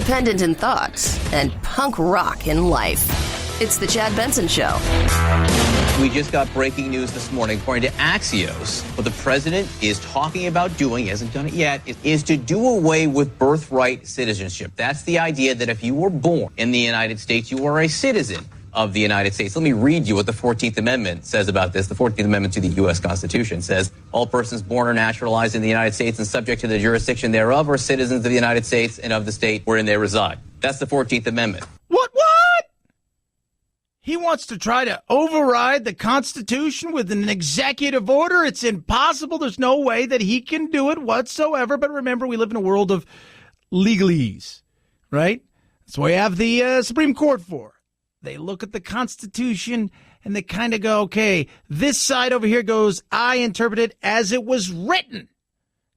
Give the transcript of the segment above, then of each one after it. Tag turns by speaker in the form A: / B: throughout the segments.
A: independent in thought, and punk rock in life. It's the Chad Benson Show.
B: We just got breaking news this morning. According to Axios, what the president is talking about doing, he hasn't done it yet, is to do away with birthright citizenship. That's the idea that if you were born in the United States, you are a citizen of the United States. Let me read you what the 14th Amendment says about this. The 14th Amendment to the U.S. Constitution says, all persons born or naturalized in the United States and subject to the jurisdiction thereof are citizens of the United States and of the state wherein they reside. That's the 14th Amendment.
C: What? He wants to try to override the Constitution with an executive order. It's impossible. There's no way that he can do it whatsoever. But remember, we live in a world of legalese, right? That's what we have the Supreme Court for. They look at the Constitution and they kind of go, okay, this side over here goes, I interpret it as it was written.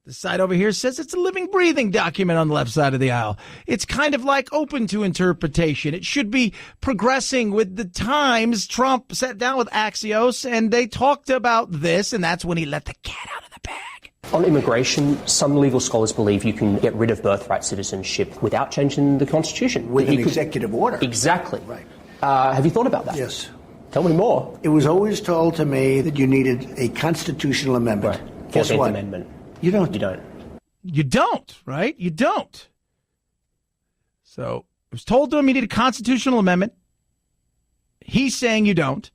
C: The side over here says it's a living, breathing document on the left side of the aisle. It's kind of like open to interpretation. It should be progressing with the times. Trump sat down with Axios and they talked about this, and that's when he let the cat out of the bag.
D: On immigration, some legal scholars believe you can get rid of birthright citizenship without changing the Constitution.
E: With an executive order.
D: Exactly.
E: Right.
D: Have you thought about that?
E: Yes.
D: Tell me more.
E: It was always told to me that you needed a constitutional amendment.
D: Right.
E: Guess
D: 14th
E: what?
D: Amendment.
E: You don't.
D: You don't.
C: You don't, right? You don't. So it was told to him you need a constitutional amendment. He's saying you don't.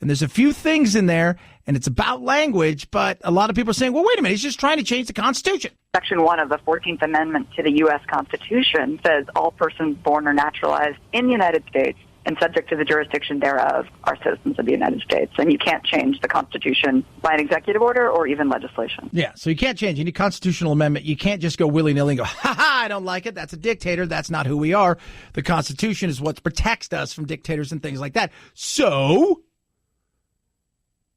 C: And there's a few things in there, and it's about language, but a lot of people are saying, well, wait a minute, he's just trying to change the Constitution.
F: Section 1 of the 14th Amendment to the U.S. Constitution says all persons born or naturalized in the United States and subject to the jurisdiction thereof are citizens of the United States. And you can't change the Constitution by an executive order or even legislation.
C: Yeah, so you can't change. You need a constitutional amendment. You can't just go willy-nilly and go, ha-ha, I don't like it. That's a dictator. That's not who we are. The Constitution is what protects us from dictators and things like that. So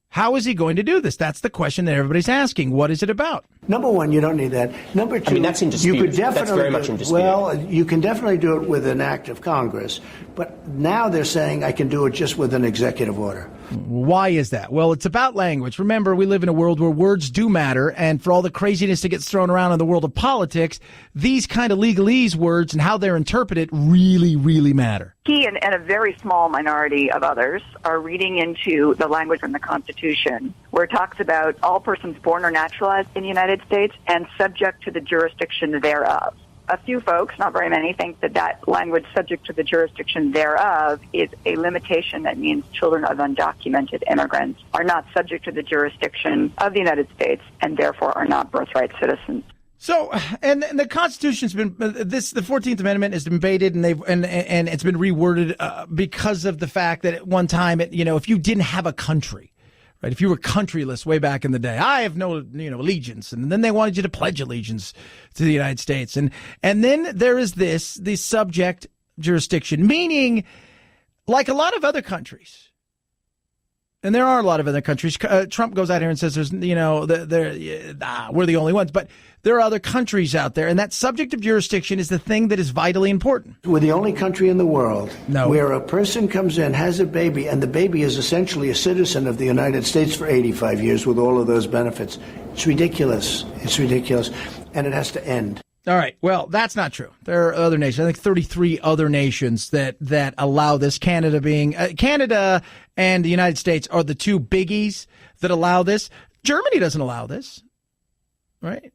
C: how is he going to do this? That's the question that everybody's asking. What is it about?
E: Number one, you don't need that. Number two,
D: that's in dispute.
E: You could definitely
D: that's very much in dispute.
E: Well, you can definitely do it with an act of Congress, but now they're saying I can do it just with an executive order.
C: Why is that? Well, it's about language. Remember, we live in a world where words do matter, and for all the craziness that gets thrown around in the world of politics, these kind of legalese words and how they're interpreted really, really matter.
F: He and a very small minority of others are reading into the language from the Constitution where it talks about all persons born or naturalized in the United States and subject to the jurisdiction thereof. A few folks, not very many, think that that language subject to the jurisdiction thereof is a limitation that means children of undocumented immigrants are not subject to the jurisdiction of the United States and therefore are not birthright citizens.
C: So, and the Constitution's been the 14th Amendment has been debated and and it's been reworded because of the fact that at one time, if you didn't have a country, right? If you were countryless way back in the day, I have no, allegiance. And then they wanted you to pledge allegiance to the United States. And then there is the subject jurisdiction, meaning like a lot of other countries. And there are a lot of other countries. Trump goes out here and says we're the only ones. But there are other countries out there. And that subject of jurisdiction is the thing that is vitally important.
E: We're the only country in the world
C: No.
E: where a person comes in, has a baby, and the baby is essentially a citizen of the United States for 85 years with all of those benefits. It's ridiculous. It's ridiculous. And it has to end.
C: All right. Well, that's not true. There are other nations. I think 33 other nations that allow this. Canada and the United States are the two biggies that allow this. Germany doesn't allow this, right?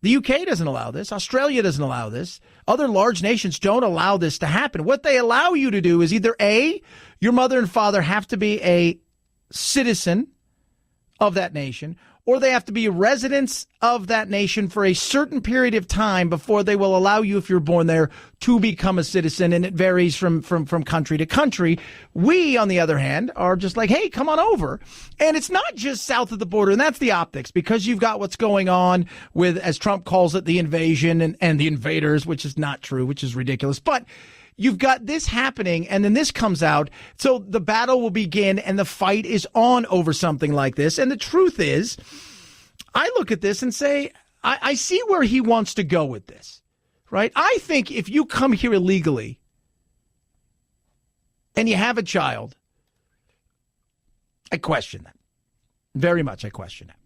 C: The UK doesn't allow this. Australia doesn't allow this. Other large nations don't allow this to happen. What they allow you to do is either A, your mother and father have to be a citizen of that nation, or they have to be residents of that nation for a certain period of time before they will allow you, if you're born there, to become a citizen. And it varies from country to country. We, on the other hand, are just like, hey, come on over. And it's not just south of the border. And that's the optics, because you've got what's going on with, as Trump calls it, the invasion and the invaders, which is not true, which is ridiculous. But you've got this happening, and then this comes out. So the battle will begin, and the fight is on over something like this. And the truth is, I look at this and say, I see where he wants to go with this, right? I think if you come here illegally and you have a child, I question that. Very much I question that.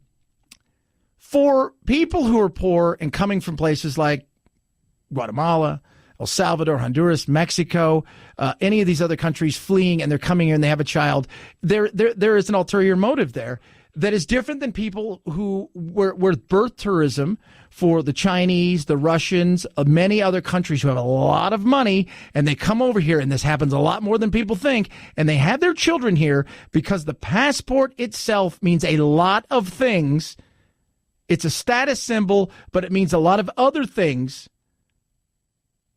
C: For people who are poor and coming from places like Guatemala, El Salvador, Honduras, Mexico, any of these other countries fleeing, and they're coming here and they have a child, there is an ulterior motive there that is different than people who were birth tourism for the Chinese, the Russians, many other countries who have a lot of money, and they come over here, and this happens a lot more than people think, and they have their children here because the passport itself means a lot of things. It's a status symbol, but it means a lot of other things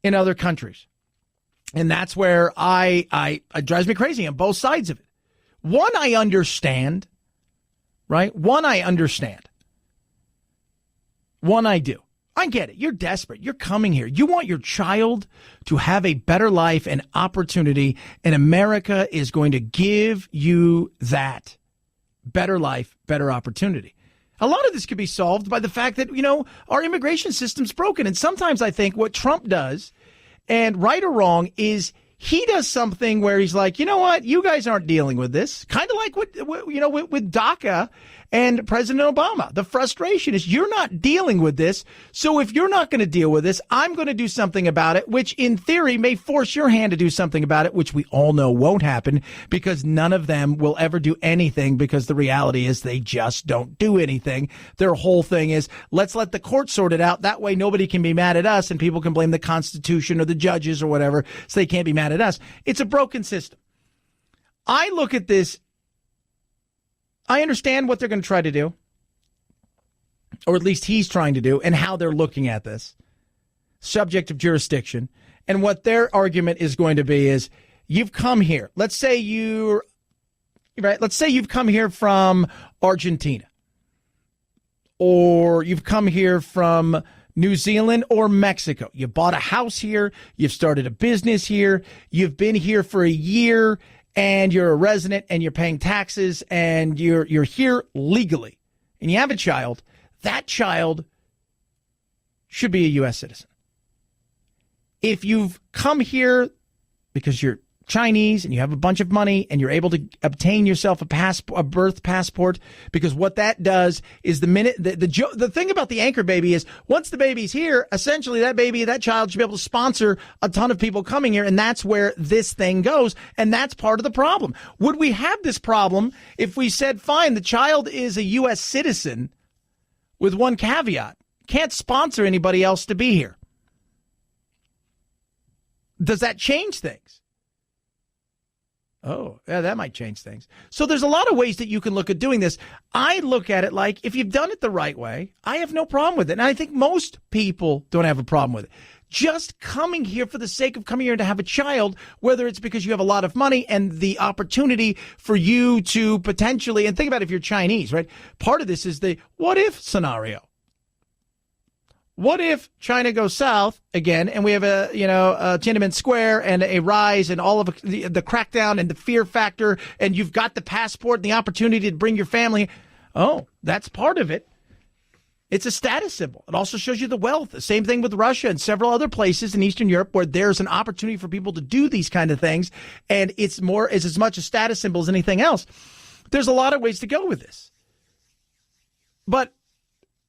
C: in other countries. And that's where it drives me crazy on both sides of it. One, I understand, right? One, I understand. One, I do. I get it. You're desperate. You're coming here. You want your child to have a better life and opportunity, and America is going to give you that better life, better opportunity. A lot of this could be solved by the fact that, our immigration system's broken. And sometimes I think what Trump does, and right or wrong, is he does something where he's like, you know what? You guys aren't dealing with this. Kind of like with DACA and President Obama. The frustration is you're not dealing with this. So if you're not going to deal with this, I'm going to do something about it, which in theory may force your hand to do something about it, which we all know won't happen because none of them will ever do anything because the reality is they just don't do anything. Their whole thing is let's let the court sort it out. That way nobody can be mad at us and people can blame the Constitution or the judges or whatever so they can't be mad at us. It's a broken system. I look at this. I understand what they're going to try to do, or at least he's trying to do, and how they're looking at this subject of jurisdiction. And what their argument is going to be is you've come here. Let's say you've come here from Argentina, or you've come here from New Zealand or Mexico. You bought a house here. You've started a business here. You've been here for a year. And you're a resident and you're paying taxes and you're here legally and you have a child, that child should be a U.S. citizen. If you've come here because you're Chinese and you have a bunch of money and you're able to obtain yourself a birth passport, because what that does is the thing about the anchor baby is once the baby's here, essentially that child should be able to sponsor a ton of people coming here. And that's where this thing goes. And that's part of the problem. Would we have this problem if we said, fine, the child is a U.S. citizen with one caveat, can't sponsor anybody else to be here? Does that change things? Oh, yeah, that might change things. So there's a lot of ways that you can look at doing this. I look at it like if you've done it the right way, I have no problem with it. And I think most people don't have a problem with it. Just coming here for the sake of coming here to have a child, whether it's because you have a lot of money and the opportunity for you to potentially, and think about if you're Chinese, right? Part of this is the what if scenario. What if China goes south again and we have a Tiananmen Square and a rise and all of the crackdown and the fear factor and you've got the passport and the opportunity to bring your family? Oh, that's part of it. It's a status symbol. It also shows you the wealth. The same thing with Russia and several other places in Eastern Europe where there's an opportunity for people to do these kind of things. And it's as much a status symbol as anything else. There's a lot of ways to go with this. But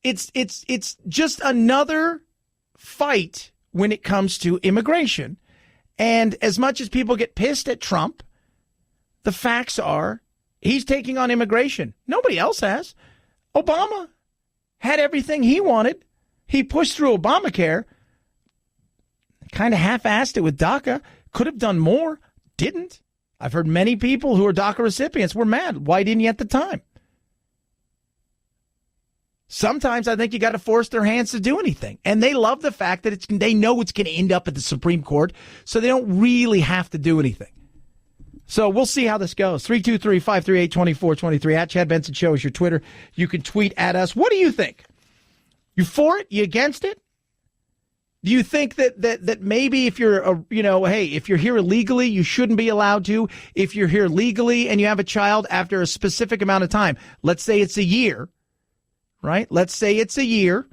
C: it's just another fight when it comes to immigration. And as much as people get pissed at Trump, the facts are he's taking on immigration. Nobody else has. Obama had everything he wanted. He pushed through Obamacare, kind of half-assed it with DACA, could have done more, didn't. I've heard many people who are DACA recipients were mad. Why didn't you at the time? Sometimes I think you got to force their hands to do anything. And they love the fact that they know it's going to end up at the Supreme Court, so they don't really have to do anything. So we'll see how this goes. 323-538-2423 at Chad Benson Show is your Twitter. You can tweet at us. What do you think? You for it? You against it? Do you think that maybe if you're if you're here illegally, you shouldn't be allowed to? If you're here legally and you have a child after a specific amount of time, let's say it's a year. Right? Let's say it's a year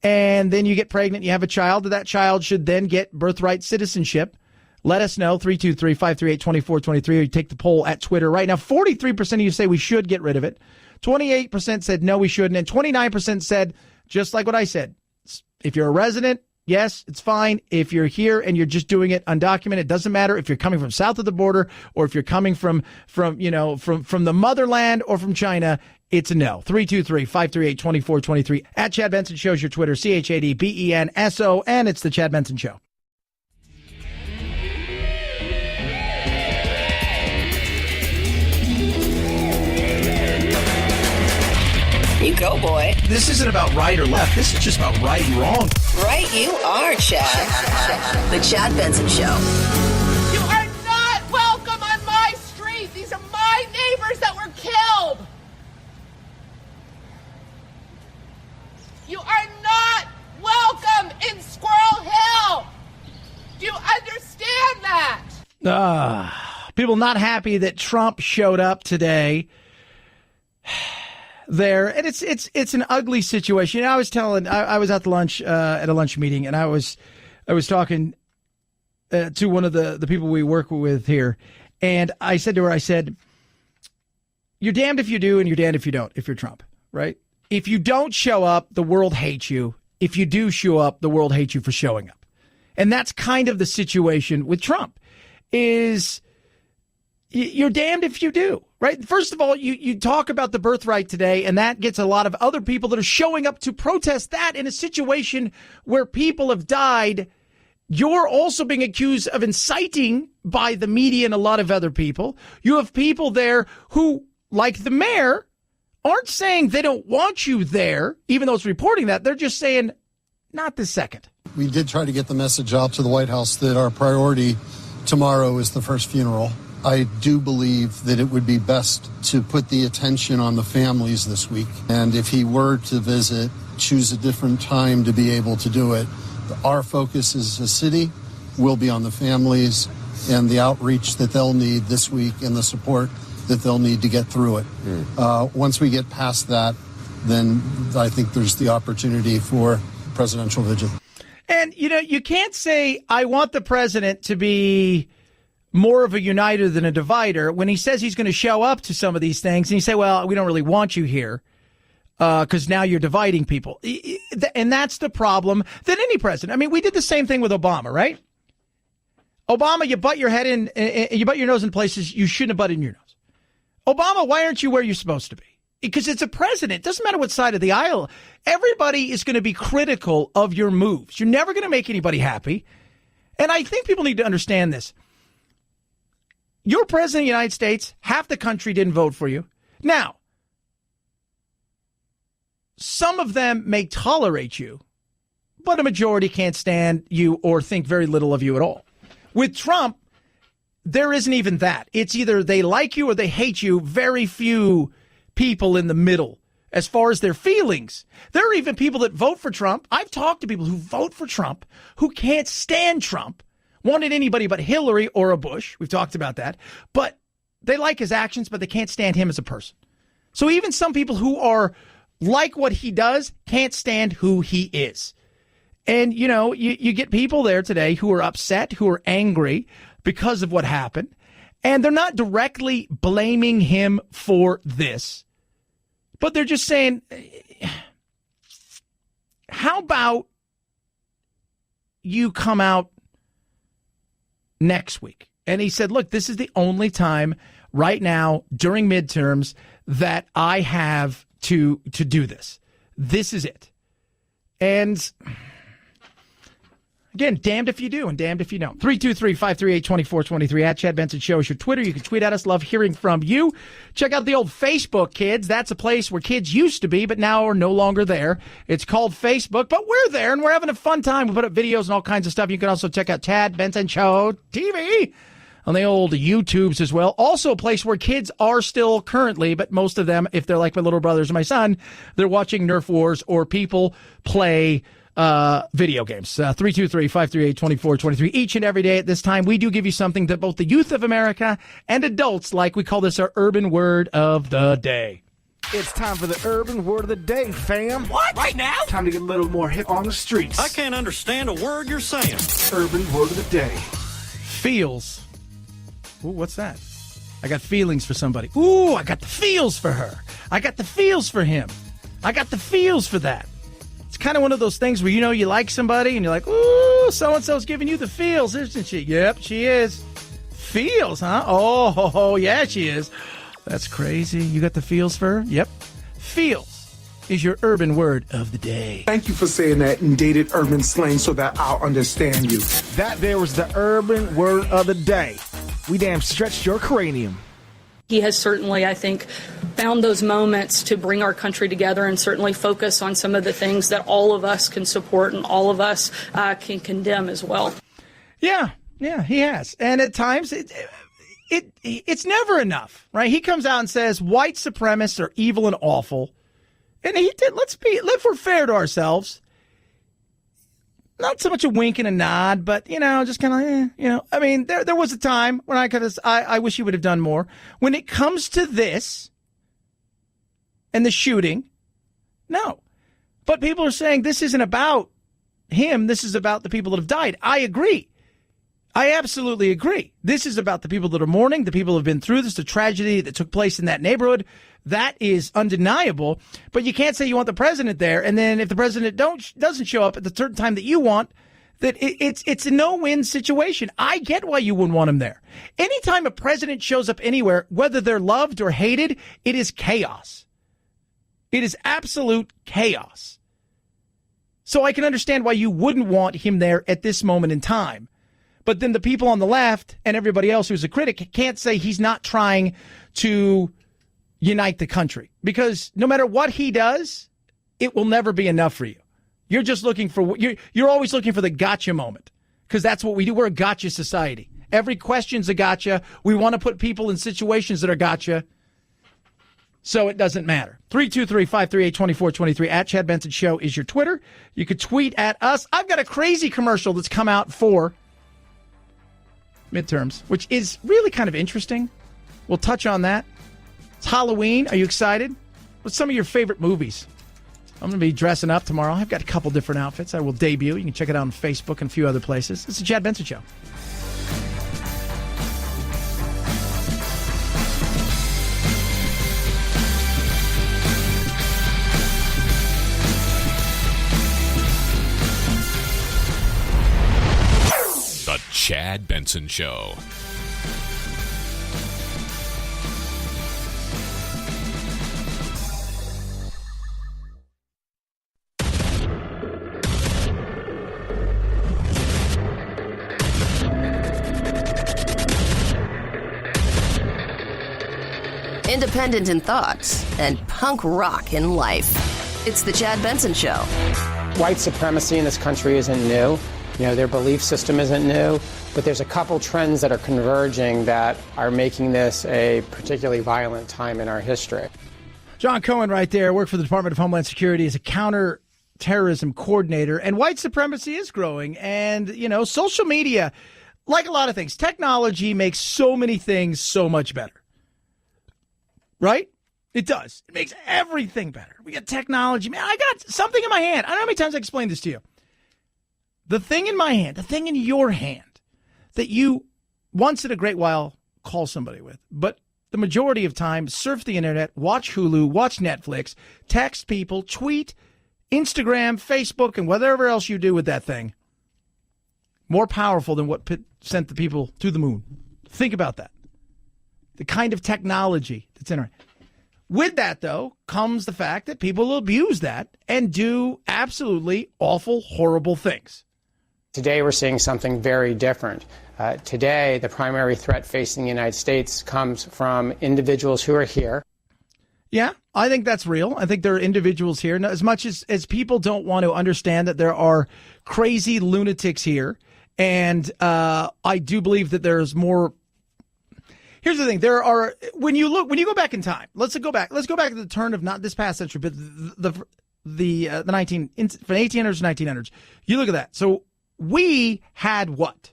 C: and then you get pregnant, you have a child. That child should then get birthright citizenship. Let us know, 323-538-2423, or you take the poll at Twitter right now. 43% of you say we should get rid of it. 28% said no, we shouldn't. And 29% said, just like what I said, if you're a resident, Yes, it's fine if you're here and you're just doing it undocumented. It doesn't matter if you're coming from south of the border or if you're coming from the motherland or from China. It's a no. 323-538-2423. At Chad Benson Show's your Twitter. ChadBenson. It's the Chad Benson Show.
A: You go, boy.
C: This isn't about right or left. This is just about right and wrong.
A: Right you are, Chad. The Chad Benson Show.
G: You are not welcome on my street. These are my neighbors that were killed. You are not welcome in Squirrel Hill. Do you understand that?
C: People not happy that Trump showed up today there, and it's an ugly situation. I was at the lunch at a lunch meeting, and I was talking to one of the people we work with here, and I said to her, you're damned if you do and you're damned if you don't, if you're Trump, right? If you don't show up, the world hates you. If you do show up, the world hates you for showing up. And that's kind of the situation with Trump, is you're damned if you do, right? First of all, you talk about the birthright today, and that gets a lot of other people that are showing up to protest that in a situation where people have died. You're also being accused of inciting by the media and a lot of other people. You have people there who, like the mayor, aren't saying they don't want you there, even though it's reporting that. They're just saying, not this second.
H: We did try to get the message out to the White House that our priority tomorrow is the first funeral. I do believe that it would be best to put the attention on the families this week. And if he were to visit, choose a different time to be able to do it. Our focus as a city will be on the families and the outreach that they'll need this week and the support that they'll need to get through it. Once we get past that, then I think there's the opportunity for presidential vigil.
C: And, you can't say, I want the president to be more of a uniter than a divider when he says he's going to show up to some of these things. And you say, well, we don't really want you here because now you're dividing people. And that's the problem that any president. I mean, we did the same thing with Obama, right? Obama, you butt your head in, you butt your nose in places you shouldn't have butted in your nose. Obama, why aren't you where you're supposed to be? Because it's a president. It doesn't matter what side of the aisle. Everybody is going to be critical of your moves. You're never going to make anybody happy. And I think people need to understand this. You're president of the United States. Half the country didn't vote for you. Now, some of them may tolerate you, but a majority can't stand you or think very little of you at all. With Trump, there isn't even that. It's either they like you or they hate you. Very few people in the middle as far as their feelings. There are even people that vote for Trump. I've talked to people who vote for Trump who can't stand Trump, wanted anybody but Hillary or a Bush. We've talked about that. But they like his actions, but they can't stand him as a person. So even some people who are like what he does can't stand who he is. And, you get people there today who are upset, who are angry because of what happened. And they're not directly blaming him for this, but they're just saying, how about you come out next week? And he said, look, this is the only time right now during midterms that I have to do this. This is it. And again, damned if you do and damned if you don't. 323-538-2423 at Chad Benson Show is your Twitter. You can tweet at us. Love hearing from you. Check out the old Facebook, kids. That's a place where kids used to be, but now are no longer there. It's called Facebook, but we're there and we're having a fun time. We put up videos and all kinds of stuff. You can also check out Chad Benson Show TV on the old YouTubes as well. Also a place where kids are still currently, but most of them, if they're like my little brothers and my son, they're watching Nerf Wars or people play video games. 323-538-2423. Each and every day at this time, we do give you something that both the youth of America and adults like. We call this our urban word of the day.
I: It's time for the urban word of the day, fam.
G: What? Right now?
I: Time to get a little more hip on the streets.
J: I can't understand a word you're saying.
I: Urban word of the day.
C: Feels. Ooh, what's that? I got feelings for somebody. Ooh, I got the feels for her. I got the feels for him. I got the feels for that. It's kind of one of those things where you like somebody and you're like, ooh, so-and-so's giving you the feels, isn't she? Yep, she is. Feels, huh? Oh, yeah, she is. That's crazy. You got the feels for her? Yep. Feels is your urban word of the day.
I: Thank you for saying that in dated urban slang so that I'll understand you. That there was the urban word of the day. We damn stretched your cranium.
K: He has certainly, I think, found those moments to bring our country together and certainly focus on some of the things that all of us can support and all of us can condemn as well.
C: Yeah, he has. And at times, it's never enough, right? He comes out and says white supremacists are evil and awful. And he did, if we're fair to ourselves, not so much a wink and a nod, but, just kind of, I mean, there was a time when I wish he would have done more. When it comes to this and the shooting, no. But people are saying this isn't about him. This is about the people that have died. I agree. I absolutely agree. This is about the people that are mourning, the people who have been through this, the tragedy that took place in that neighborhood. That is undeniable. But you can't say you want the president there, and then if the president doesn't show up at the certain time that you want, that it's a no-win situation. I get why you wouldn't want him there. Anytime a president shows up anywhere, whether they're loved or hated, it is chaos. It is absolute chaos. So I can understand why you wouldn't want him there at this moment in time. But then the people on the left and everybody else who's a critic can't say he's not trying to unite the country. Because no matter what he does, it will never be enough for you. You're just looking for, you're always looking for the gotcha moment. Because that's what we do. We're a gotcha society. Every question's a gotcha. We want to put people in situations that are gotcha. So it doesn't matter. 323-538-2423 at Chad Benson Show is your Twitter. You could tweet at us. I've got a crazy commercial that's come out for midterms, which is really kind of interesting. We'll touch on that. It's Halloween. Are you excited? What's some of your favorite movies? I'm going to be dressing up tomorrow. I've got a couple different outfits I will debut. You can check it out on Facebook and a few other places. It's the Chad Benson Show.
L: The Chad Benson Show.
A: Independent in thoughts and punk rock in life. It's the Chad Benson Show.
M: White supremacy in this country isn't new. Their belief system isn't new, but there's a couple trends that are converging that are making this a particularly violent time in our history.
C: John Cohen right there, worked for the Department of Homeland Security as a counterterrorism coordinator, and white supremacy is growing. And, social media, like a lot of things, technology makes so many things so much better. Right? It does. It makes everything better. We got technology. Man, I got something in my hand. I don't know how many times I explained this to you. The thing in my hand, the thing in your hand that you once in a great while call somebody with, but the majority of time surf the internet, watch Hulu, watch Netflix, text people, tweet, Instagram, Facebook, and whatever else you do with that thing. More powerful than what sent the people to the moon. Think about that. The kind of technology that's in our. With that, though, comes the fact that people abuse that and do absolutely awful, horrible things.
M: Today, we're seeing something very different. Today, the primary threat facing the United States comes from individuals who are here.
C: Yeah, I think that's real. I think there are individuals here. As much as people don't want to understand that there are crazy lunatics here, and I do believe that there's more. Here's the thing: there are when you go back in time. Let's go back to the turn of not this past century, but the 1800s, 1900s. You look at that. So we had what?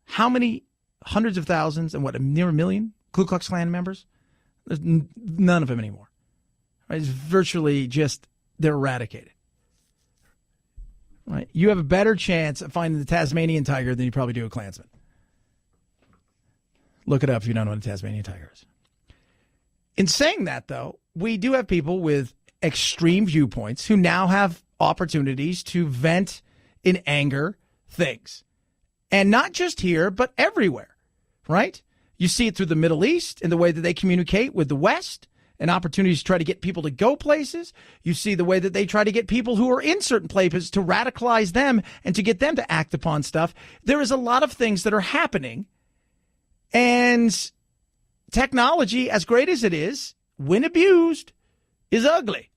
C: How many hundreds of thousands and near a million Ku Klux Klan members? There's none of them anymore. Right? It's virtually just they're eradicated. Right? You have a better chance of finding the Tasmanian tiger than you probably do a Klansman. Look it up if you don't know what a Tasmanian tiger is. In saying that, though, we do have people with extreme viewpoints who now have opportunities to vent in anger things. And not just here, but everywhere, right? You see it through the Middle East in the way that they communicate with the West and opportunities to try to get people to go places. You see the way that they try to get people who are in certain places to radicalize them and to get them to act upon stuff. There is a lot of things that are happening. And technology, as great as it is, when abused, is ugly.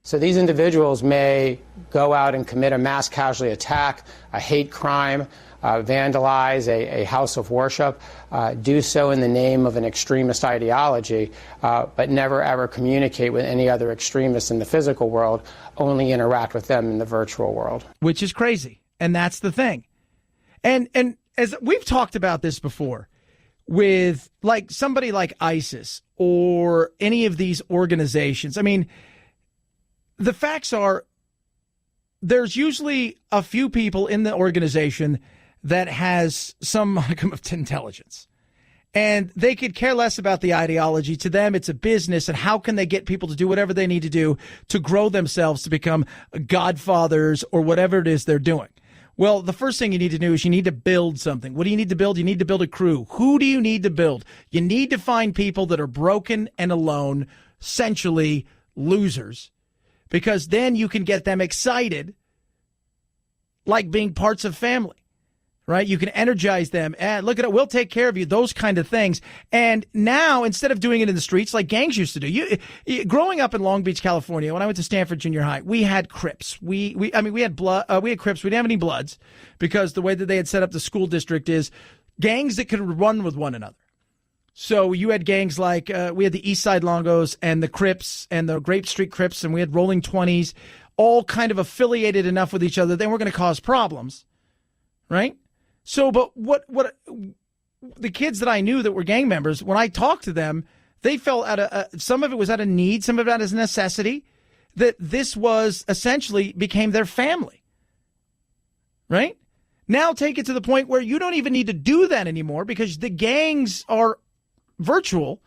M: So these individuals may go out and commit a mass casualty attack, a hate crime, vandalize a house of worship, do so in the name of an extremist ideology, but never ever communicate with any other extremists in the physical world, only interact with them in the virtual world.
C: Which is crazy. And that's the thing. And as we've talked about this before, with like somebody like ISIS or any of these organizations, I mean, the facts are there's usually a few people in the organization that has some modicum of intelligence. And they could care less about the ideology. To them, it's a business, and how can they get people to do whatever they need to do to grow themselves to become godfathers or whatever it is they're doing. Well, the first thing you need to do is you need to build something. What do you need to build? You need to build a crew. Who do you need to build? You need to find people that are broken and alone, essentially losers, because then you can get them excited like being parts of family. Right? You can energize them. And look at it. We'll take care of you. Those kind of things. And now, instead of doing it in the streets like gangs used to do, growing up in Long Beach, California, when I went to Stanford Junior High, we had Crips. We had blood. We had Crips. We didn't have any Bloods because the way that they had set up the school district is gangs that could run with one another. So you had gangs like we had the East Side Longos and the Crips and the Grape Street Crips, and we had Rolling 20s, all kind of affiliated enough with each other. They weren't going to cause problems, right? So, but what the kids that I knew that were gang members, when I talked to them, they felt some of it was out of need, some of it as a necessity, that this was essentially became their family, right? Now take it to the point where you don't even need to do that anymore because the gangs are virtual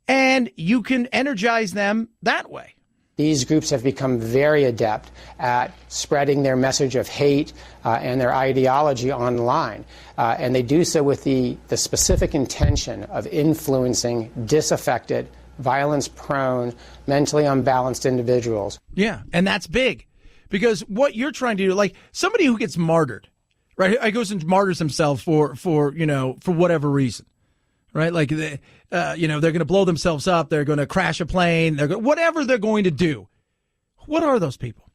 C: and you can energize them that way.
M: These groups have become very adept at spreading their message of hate and their ideology online. And they do so with the specific intention of influencing disaffected, violence-prone, mentally unbalanced individuals.
C: Yeah, and that's big. Because what you're trying to do, like somebody who gets martyred, right? He goes and martyrs himself for whatever reason. Right? Like, they're going to blow themselves up. They're going to crash a plane. Whatever they're going to do. What are those people?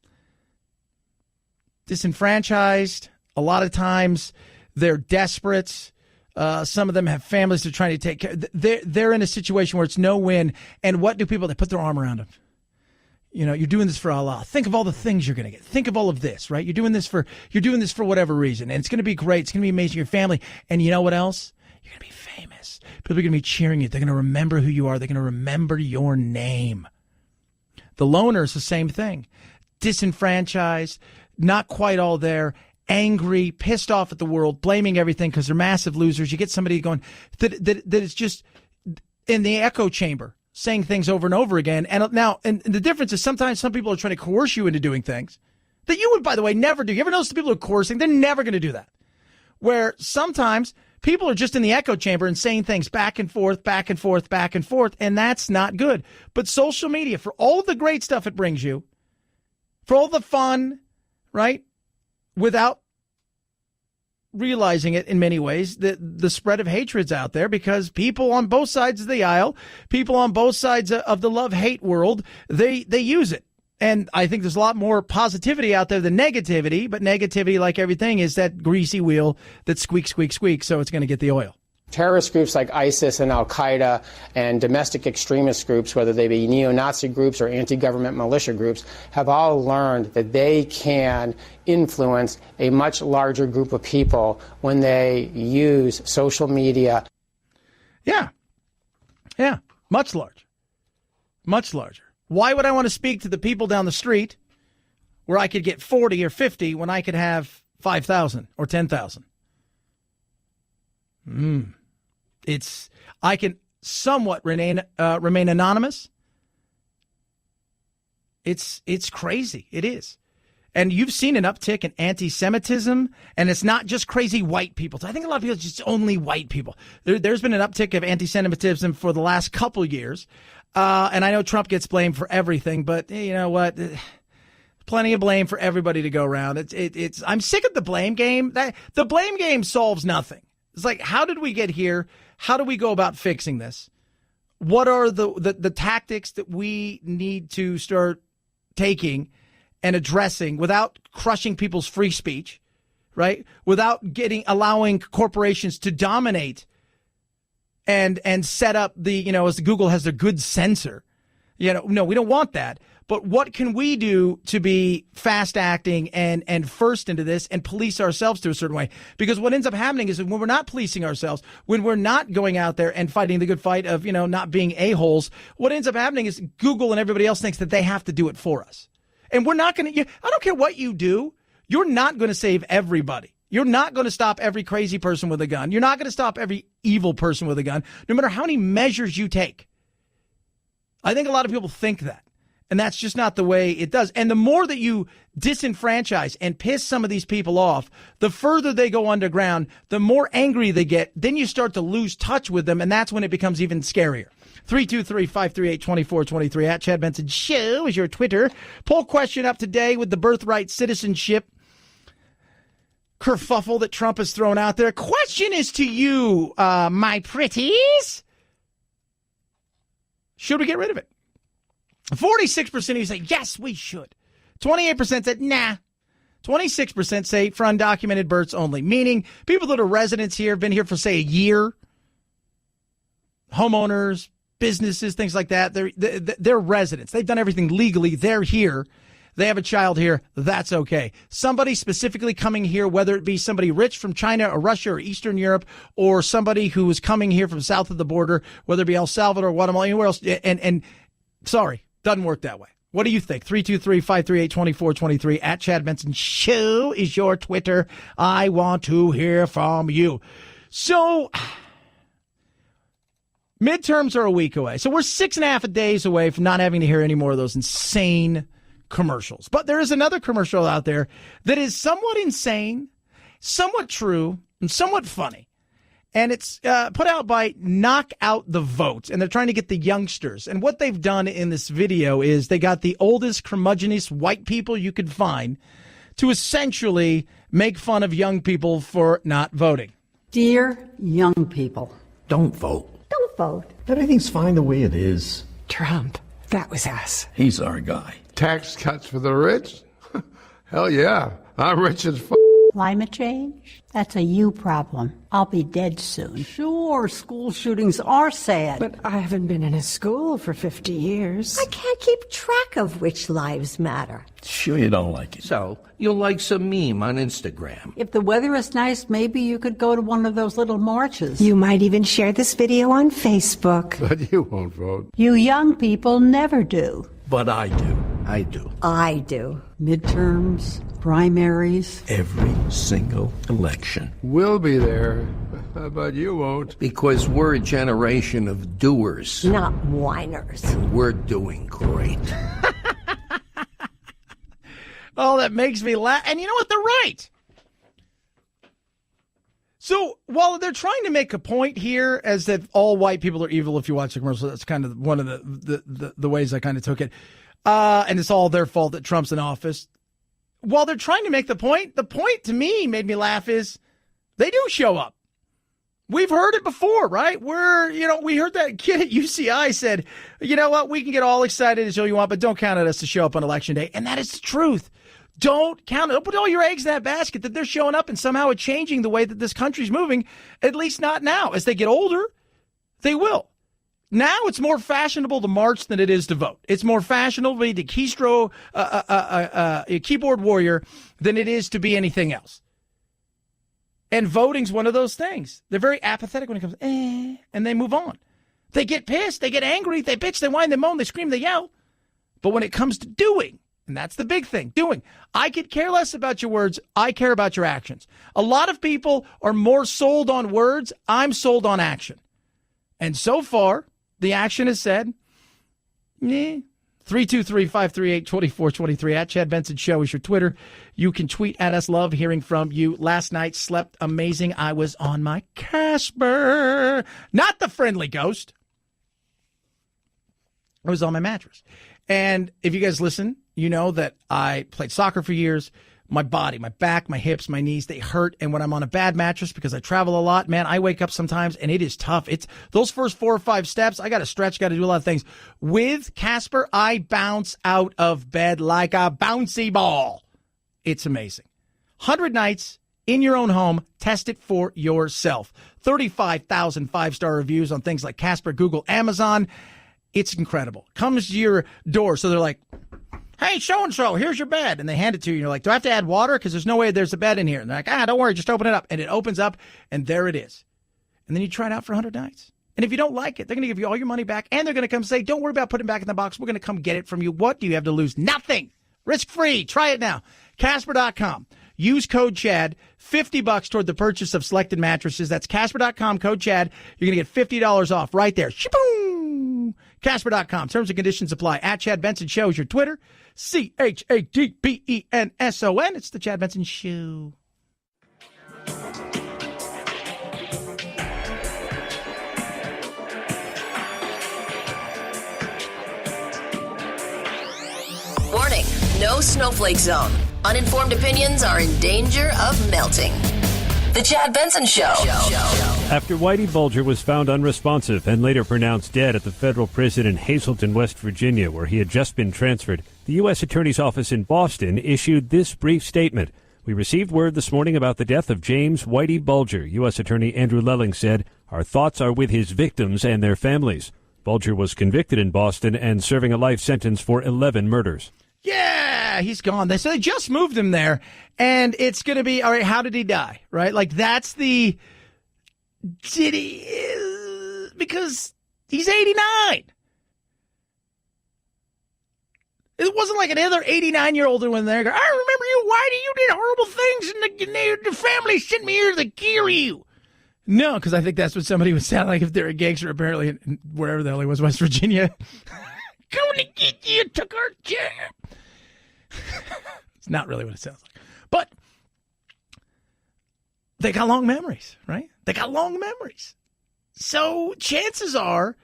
C: Disenfranchised. A lot of times they're desperate. Some of them have families they're trying to take care of. They're in a situation where it's no win. And what do people? They put their arm around them. You're doing this for Allah. Think of all the things you're going to get. Think of all of this, right? You're doing this for whatever reason. And it's going to be great. It's going to be amazing. Your family. And you know what else? You're going to be famous. People are going to be cheering you. They're going to remember who you are. They're going to remember your name. The loner is the same thing. Disenfranchised, not quite all there, angry, pissed off at the world, blaming everything because they're massive losers. You get somebody going that is just in the echo chamber, saying things over and over again. And the difference is sometimes some people are trying to coerce you into doing things that you would, by the way, never do. You ever notice the people who are coercing? They're never going to do that. Where sometimes people are just in the echo chamber and saying things back and forth, back and forth, back and forth, and that's not good. But social media, for all the great stuff it brings you, for all the fun, right, without realizing it in many ways, the spread of hatred's out there because people on both sides of the aisle, people on both sides of the love-hate world, they use it. And I think there's a lot more positivity out there than negativity, but negativity, like everything, is that greasy wheel that squeaks, squeaks, squeaks, so it's going to get the oil.
M: Terrorist groups like ISIS and Al-Qaeda and domestic extremist groups, whether they be neo-Nazi groups or anti-government militia groups, have all learned that they can influence a much larger group of people when they use social media.
C: Yeah, much larger. Much larger. Why would I want to speak to the people down the street where I could get 40 or 50 when I could have 5,000 or 10,000? I can somewhat remain anonymous, It's crazy. It is. And you've seen an uptick in anti-Semitism, and it's not just crazy white people. I think a lot of people, it's just only white people. There's been an uptick of anti-Semitism for the last couple years. And I know Trump gets blamed for everything, but you know what? Plenty of blame for everybody to go around. I'm sick of the blame game. The blame game solves nothing. It's like, how did we get here? How do we go about fixing this? What are the tactics that we need to start taking and addressing without crushing people's free speech, right? Without allowing corporations to dominate and set up as Google has their good censor. No, we don't want that. But what can we do to be fast acting and first into this and police ourselves to a certain way? Because what ends up happening is that when we're not policing ourselves, when we're not going out there and fighting the good fight of, not being a-holes, what ends up happening is Google and everybody else thinks that they have to do it for us. And we're not going to, I don't care what you do. You're not going to save everybody. You're not going to stop every crazy person with a gun. You're not going to stop every evil person with a gun, no matter how many measures you take. I think a lot of people think that. And that's just not the way it does. And the more that you disenfranchise and piss some of these people off, the further they go underground, the more angry they get. Then you start to lose touch with them. And that's when it becomes even scarier. 323-538-2423 at Chad Benson Show is your Twitter. Poll question up today with the birthright citizenship kerfuffle that Trump has thrown out there. Question is to you, my pretties. Should we get rid of it? 46% of you say, yes, we should. 28% said, nah. 26% say for undocumented births only, meaning people that are residents here, have been here for, say, a year, homeowners, businesses, things like that. They're residents. They've done everything legally. They're here. They have a child here. That's okay. Somebody specifically coming here, whether it be somebody rich from China or Russia or Eastern Europe, or somebody who is coming here from south of the border, whether it be El Salvador, Guatemala, anywhere else, and sorry, doesn't work that way. What do you think? 323-538-2423 at Chad Benson Show is your Twitter. I want to hear from you. So midterms are a week away. So we're 6.5 days away from not having to hear any more of those insane commercials. But there is another commercial out there that is somewhat insane, somewhat true, and somewhat funny. And it's put out by Knock Out the Vote. And they're trying to get the youngsters. And what they've done in this video is they got the oldest curmudgeonest white people you could find to essentially make fun of young people for not voting.
N: Dear young people,
O: don't vote.
N: Don't vote.
O: Everything's fine the way it is.
N: Trump, that was us.
O: He's our guy.
P: Tax cuts for the rich? Hell yeah. I'm rich as f***.
N: Climate change? That's a you problem. I'll be dead soon. Sure, school shootings are sad.
Q: But I haven't been in a school for 50 years.
R: I can't keep track of which lives matter.
O: Sure you don't like it. So, you'll like some meme on Instagram.
N: If the weather is nice, maybe you could go to one of those little marches.
Q: You might even share this video on Facebook.
P: But you won't vote.
N: You young people never do.
O: But I do. I do.
R: I do.
N: Midterms, primaries.
O: Every single election.
P: We'll be there, but you won't.
O: Because we're a generation of doers.
R: Not whiners.
O: And we're doing great.
C: Oh, that makes me laugh. And you know what? They're right. So while they're trying to make a point here as that all white people are evil if you watch the commercial, that's kind of one of the ways I kind of took it. And it's all their fault that Trump's in office. While they're trying to make the point to me made me laugh is they do show up. We've heard it before, right? We heard that kid at UCI said, you know what, we can get all excited as you want, but don't count on us to show up on election day. And that is the truth. Don't put all your eggs in that basket that they're showing up and somehow it's changing the way that this country's moving, at least not now. As they get older, they will. Now it's more fashionable to march than it is to vote. It's more fashionable to be the keyboard warrior than it is to be anything else. And voting's one of those things. They're very apathetic when it comes, and they move on. They get pissed, they get angry, they bitch, they whine, they moan, they scream, they yell. But when it comes to doing, and that's the big thing, doing, I could care less about your words, I care about your actions. A lot of people are more sold on words, I'm sold on action. And so far, the action has said, 323-538-2423. At Chad Benson Show is your Twitter. You can tweet at us. Love hearing from you. Last night, slept amazing. I was on my Casper. Not the friendly ghost. I was on my mattress. And if you guys listen, you know that I played soccer for years. My body, my back, my hips, my knees, they hurt. And when I'm on a bad mattress because I travel a lot, man, I wake up sometimes and it is tough. It's those first 4 or 5 steps. I got to stretch, got to do a lot of things. With Casper, I bounce out of bed like a bouncy ball. It's amazing. 100 nights in your own home. Test it for yourself. 35,000 5-star reviews on things like Casper, Google, Amazon. It's incredible. Comes to your door. So they're like, hey, so-and-so, here's your bed. And they hand it to you. And you're like, do I have to add water? Because there's no way there's a bed in here. And they're like, don't worry, just open it up. And it opens up, and there it is. And then you try it out for 100 nights. And if you don't like it, they're going to give you all your money back. And they're going to come say, don't worry about putting it back in the box. We're going to come get it from you. What do you have to lose? Nothing. Risk-free. Try it now. Casper.com. Use code CHAD, $50 toward the purchase of selected mattresses. That's Casper.com, code CHAD. You're going to get $50 off right there. Shaboom! Casper.com. Terms and conditions apply. At Chad Benson Show is your Twitter. CHADBENSON. It's the Chad Benson Show.
A: Warning, no snowflake zone. Uninformed opinions are in danger of melting. The Chad Benson Show.
S: After Whitey Bulgar was found unresponsive and later pronounced dead at the federal prison in Hazleton, West Virginia, where he had just been transferred, the U.S. Attorney's Office in Boston issued this brief statement. We received word this morning about the death of James Whitey Bulgar. U.S. Attorney Andrew Lelling said, our thoughts are with his victims and their families. Bulgar was convicted in Boston and serving a life sentence for 11 murders.
C: Yeah, he's gone. So they just moved him there, and it's going to be, all right, how did he die, right? Like, that's the, because he's 89. It wasn't like another 89-year-old who went there. I remember you, Whitey, you did horrible things, and the family sent me here to kill you. No, because I think that's what somebody would sound like if they're a gangster, apparently, in wherever the hell he was, West Virginia. Coming to get you, took our job. It's not really what it sounds like. But they got long memories, right? They got long memories. So chances are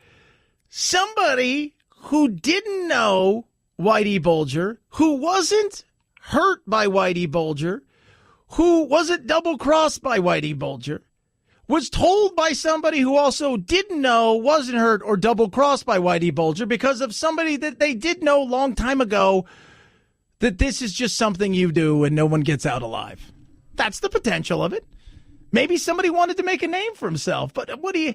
C: somebody who didn't know Whitey Bulgar, who wasn't hurt by Whitey Bulgar, who wasn't double-crossed by Whitey Bulgar, was told by somebody who also didn't know, wasn't hurt, or double-crossed by Whitey Bulgar because of somebody that they did know a long time ago that this is just something you do and no one gets out alive. That's the potential of it. Maybe somebody wanted to make a name for himself, but how do you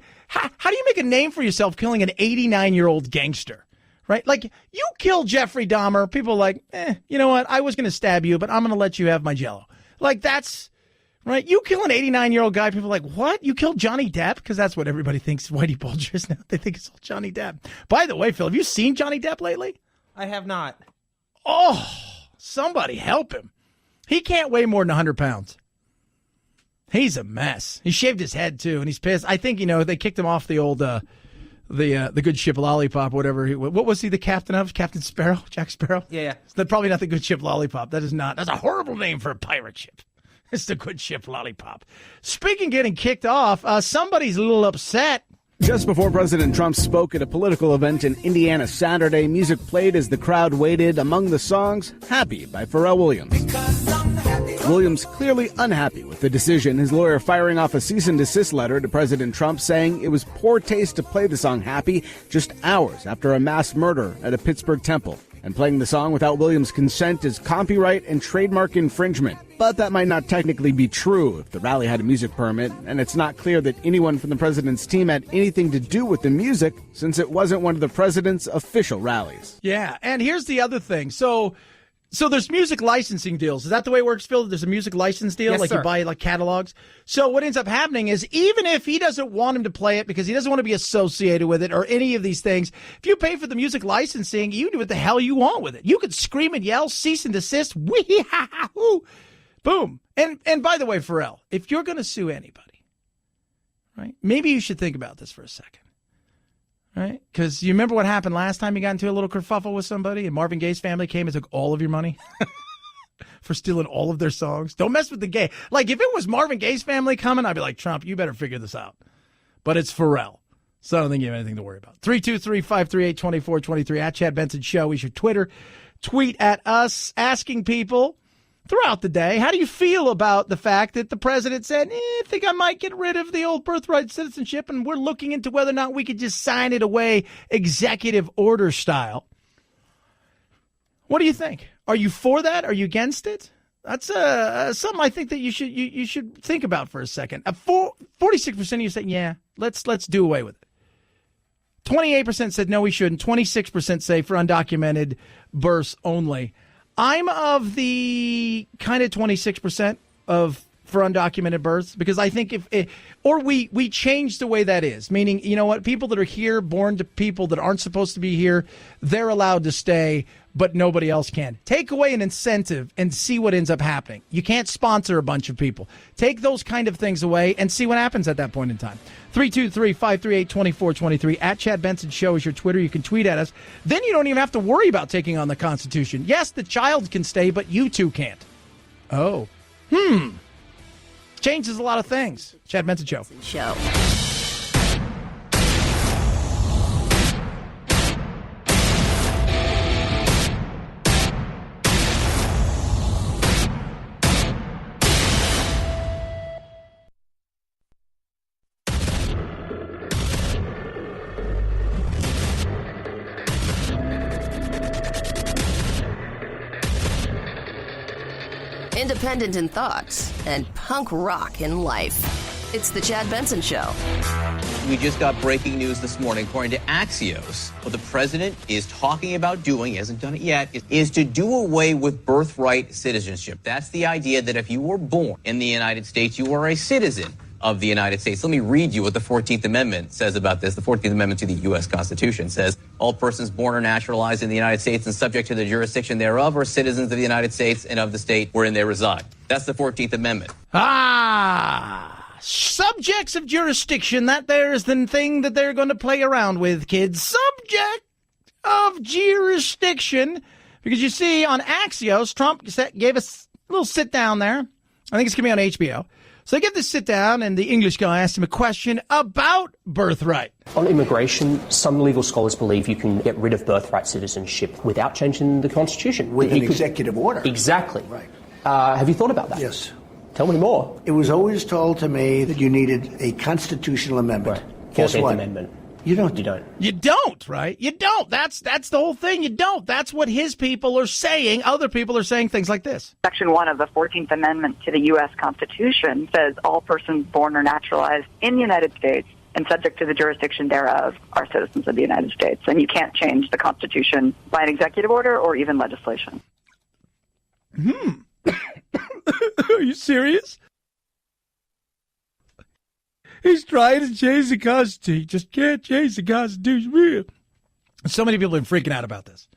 C: make a name for yourself killing an 89-year-old gangster, right? Like, you kill Jeffrey Dahmer, people are like, you know what, I was going to stab you, but I'm going to let you have my Jell-O. Like, that's... right? You kill an 89-year-old guy, people are like, what? You killed Johnny Depp? Because that's what everybody thinks Whitey Bulgar is now. They think it's all Johnny Depp. By the way, Phil, have you seen Johnny Depp lately?
T: I have not.
C: Oh, somebody help him. He can't weigh more than 100 pounds. He's a mess. He shaved his head, too, and he's pissed. I think, they kicked him off the old, the good ship Lollipop, whatever. What was he the captain of? Captain Sparrow? Jack Sparrow?
T: Yeah.
C: That's probably not the good ship Lollipop. That's a horrible name for a pirate ship. It's the good ship Lollipop. Speaking of getting kicked off, somebody's a little upset.
U: Just before President Trump spoke at a political event in Indiana Saturday, music played as the crowd waited. Among the songs, Happy by Pharrell Williams. Williams clearly unhappy with the decision, his lawyer firing off a cease and desist letter to President Trump saying it was poor taste to play the song Happy just hours after a mass murder at a Pittsburgh temple. And playing the song without Williams' consent is copyright and trademark infringement. But that might not technically be true if the rally had a music permit, and it's not clear that anyone from the president's team had anything to do with the music, since it wasn't one of the president's official rallies.
C: Yeah, and here's the other thing. So there's music licensing deals. Is that the way it works, Phil? There's a music license deal?
T: Yes,
C: like
T: sir.
C: You buy like catalogs? So what ends up happening is even if he doesn't want him to play it because he doesn't want to be associated with it or any of these things, if you pay for the music licensing, you do what the hell you want with it. You could scream and yell, cease and desist, wee-ha-ha-hoo, boom. And by the way, Pharrell, if you're going to sue anybody, right, maybe you should think about this for a second. right? Because you remember what happened last time you got into a little kerfuffle with somebody and Marvin Gaye's family came and took all of your money for stealing all of their songs? Don't mess with the gay. Like, if it was Marvin Gaye's family coming, I'd be like, Trump, you better figure this out. But it's Pharrell. So I don't think you have anything to worry about. 323-538-2423 at Chad Benson Show is your Twitter. Tweet at us asking people throughout the day, how do you feel about the fact that the president said, I think I might get rid of the old birthright citizenship, and we're looking into whether or not we could just sign it away executive order style. What do you think? Are you for that? Are you against it? That's something I think that you should think about for a second. 46% of you say, yeah, let's do away with it. 28% said no, we shouldn't. 26% say for undocumented births only. I'm of the kind of 26% of for undocumented births, because I think we change the way that is, meaning, you know what, people that are here, born to people that aren't supposed to be here, they're allowed to stay, but nobody else can. Take away an incentive and see what ends up happening. You can't sponsor a bunch of people. Take those kind of things away and see what happens at that point in time. 323-538-2423 at Chad Benson Show is your Twitter. You can tweet at us. Then you don't even have to worry about taking on the Constitution. Yes, the child can stay, but you two can't. Oh. Changes a lot of things. Chad Benson Show.
A: Independent in thoughts and punk rock in life. It's the Chad Benson Show.
B: We just got breaking news this morning. According to Axios, what the president is talking about doing, he hasn't done it yet, is to do away with birthright citizenship. That's the idea that if you were born in the United States, you are a citizen of the United States. Let me read you what the 14th Amendment says about this. The 14th Amendment to the U.S. Constitution says, all persons born or naturalized in the United States and subject to the jurisdiction thereof are citizens of the United States and of the state wherein they reside. That's the 14th Amendment.
C: Subjects of jurisdiction. That there is the thing that they're going to play around with, kids. Subject of jurisdiction. Because you see, on Axios, Trump gave us a little sit down there. I think it's going to be on HBO. So they get this sit down, and the English guy asked him a question about birthright.
D: On immigration, some legal scholars believe you can get rid of birthright citizenship without changing the Constitution.
E: With an executive order.
D: Exactly.
E: Right.
D: Have you thought about that?
E: Yes.
D: Tell me more.
E: It was always told to me that you needed a constitutional amendment.
D: Right.
E: Guess
D: 14th
E: what?
D: Amendment.
E: You don't.
C: You don't, right? You don't. That's the whole thing. You don't. That's what his people are saying. Other people are saying things like this.
F: Section 1 of the 14th Amendment to the U.S. Constitution says all persons born or naturalized in the United States and subject to the jurisdiction thereof are citizens of the United States. And you can't change the Constitution by an executive order or even legislation.
C: Are you serious? He's trying to change the Constitution. He just can't change the Constitution. So many people have been freaking out about this.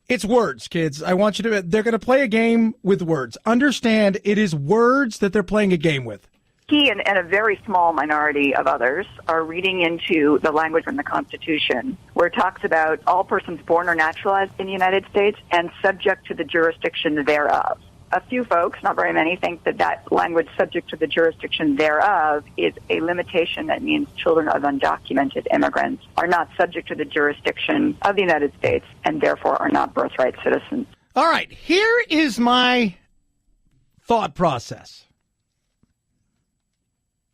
C: It's words, kids. I want you to, they're going to play a game with words. Understand, it is words that they're playing a game with.
F: He and a very small minority of others are reading into the language in the Constitution where it talks about all persons born or naturalized in the United States and subject to the jurisdiction thereof. A few folks, not very many, think that language subject to the jurisdiction thereof is a limitation that means children of undocumented immigrants are not subject to the jurisdiction of the United States and therefore are not birthright citizens.
C: All right, here is my thought process.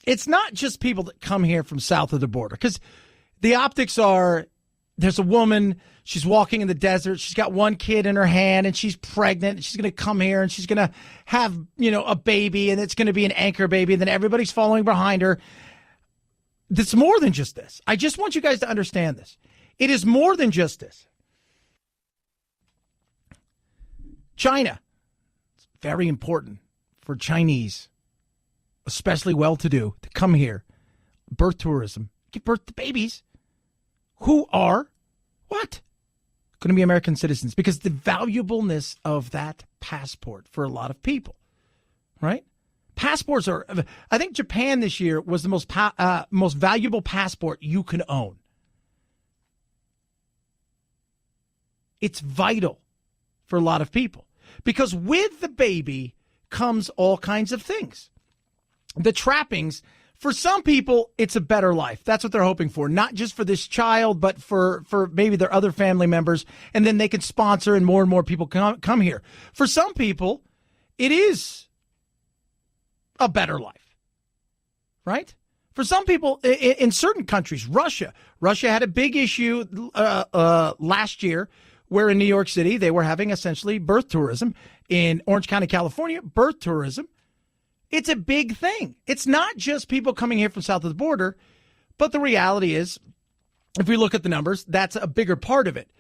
C: It's not just people that come here from south of the border, because the optics are there's a woman, she's walking in the desert, she's got one kid in her hand, and she's pregnant, and she's going to come here, and she's going to have, a baby, and it's going to be an anchor baby, and then everybody's following behind her. It's more than just this. I just want you guys to understand this. It is more than just this. China. It's very important for Chinese, especially well-to-do, to come here. Birth tourism. Give birth to babies who are what? Going to be American citizens, because the valuableness of that passport for a lot of people, right? Passports are, I think Japan this year was the most valuable passport you can own. It's vital for a lot of people because with the baby comes all kinds of things. The trappings, for some people, it's a better life. That's what they're hoping for, not just for this child, but for maybe their other family members. And then they can sponsor and more people come here. For some people, it is a better life, right? For some people in certain countries, Russia had a big issue last year where in New York City, they were having essentially birth tourism. In Orange County, California, birth tourism. It's a big thing. It's not just people coming here from south of the border, but the reality is, if we look at the numbers, that's a bigger part of it.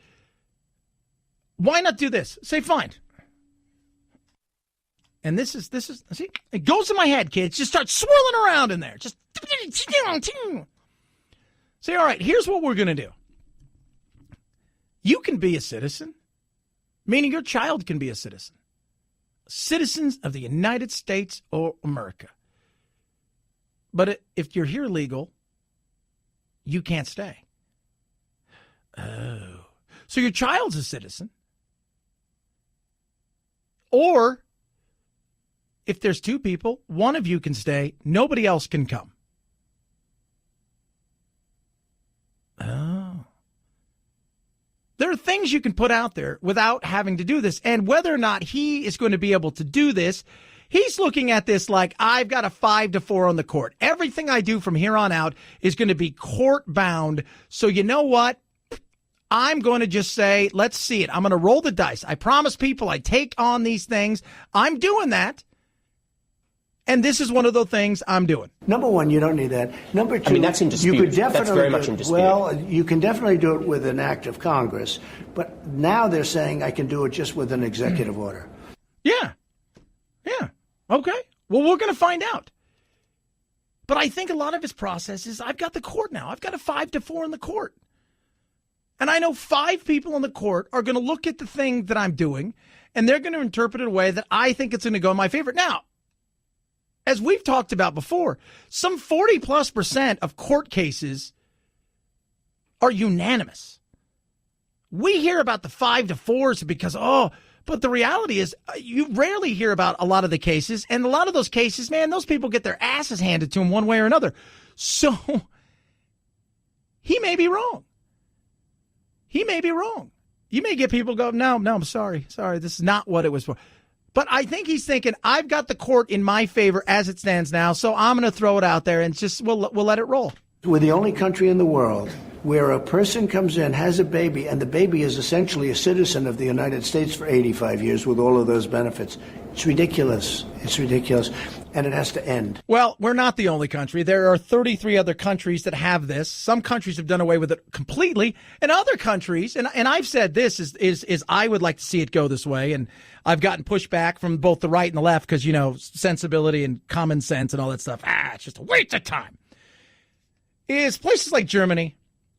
C: Why not do this? Say, fine. And this is, see, it goes in my head, kids. Just start swirling around in there. Just say, all right, here's what we're going to do. You can be a citizen, meaning your child can be a citizen. Citizens of the United States or America. But if you're here legal, you can't stay. Oh. So your child's a citizen. Or if there's two people, one of you can stay, nobody else can come. Oh. There are things you can put out there without having to do this. And whether or not he is going to be able to do this, he's looking at this like, I've got a 5-4 on the court. Everything I do from here on out is going to be court bound. So you know what? I'm going to just say, let's see it. I'm going to roll the dice. I promise people I take on these things. I'm doing that. And this is one of those things I'm doing.
E: Number one, you don't need that. Number two,
D: I mean, that's in dispute.
E: You could definitely
D: that's very much in dispute.
E: Well, you can definitely do it with an act of Congress. But now they're saying I can do it just with an executive order.
C: Yeah. Yeah. Okay. Well, we're going to find out. But I think a lot of his process is I've got the court now. I've got a 5-4 in the court. And I know 5 people in the court are going to look at the thing that I'm doing, and they're going to interpret it in a way that I think it's going to go in my favor. Now, as we've talked about before, some 40+% of court cases are unanimous. We hear about the 5-4s because, but the reality is you rarely hear about a lot of the cases. And a lot of those cases, man, those people get their asses handed to them one way or another. So he may be wrong. He may be wrong. You may get people go, no, I'm sorry. This is not what it was for. But I think he's thinking, I've got the court in my favor as it stands now, so I'm going to throw it out there and just we'll let it roll.
E: We're the only country in the world where a person comes in, has a baby, and the baby is essentially a citizen of the United States for 85 years with all of those benefits. It's ridiculous. It's ridiculous. And it has to end.
C: Well, we're not the only country. There are 33 other countries that have this. Some countries have done away with it completely. And other countries, and I've said this, is I would like to see it go this way. And I've gotten pushback from both the right and the left because, sensibility and common sense and all that stuff. It's just a waste of time. Is places like Germany,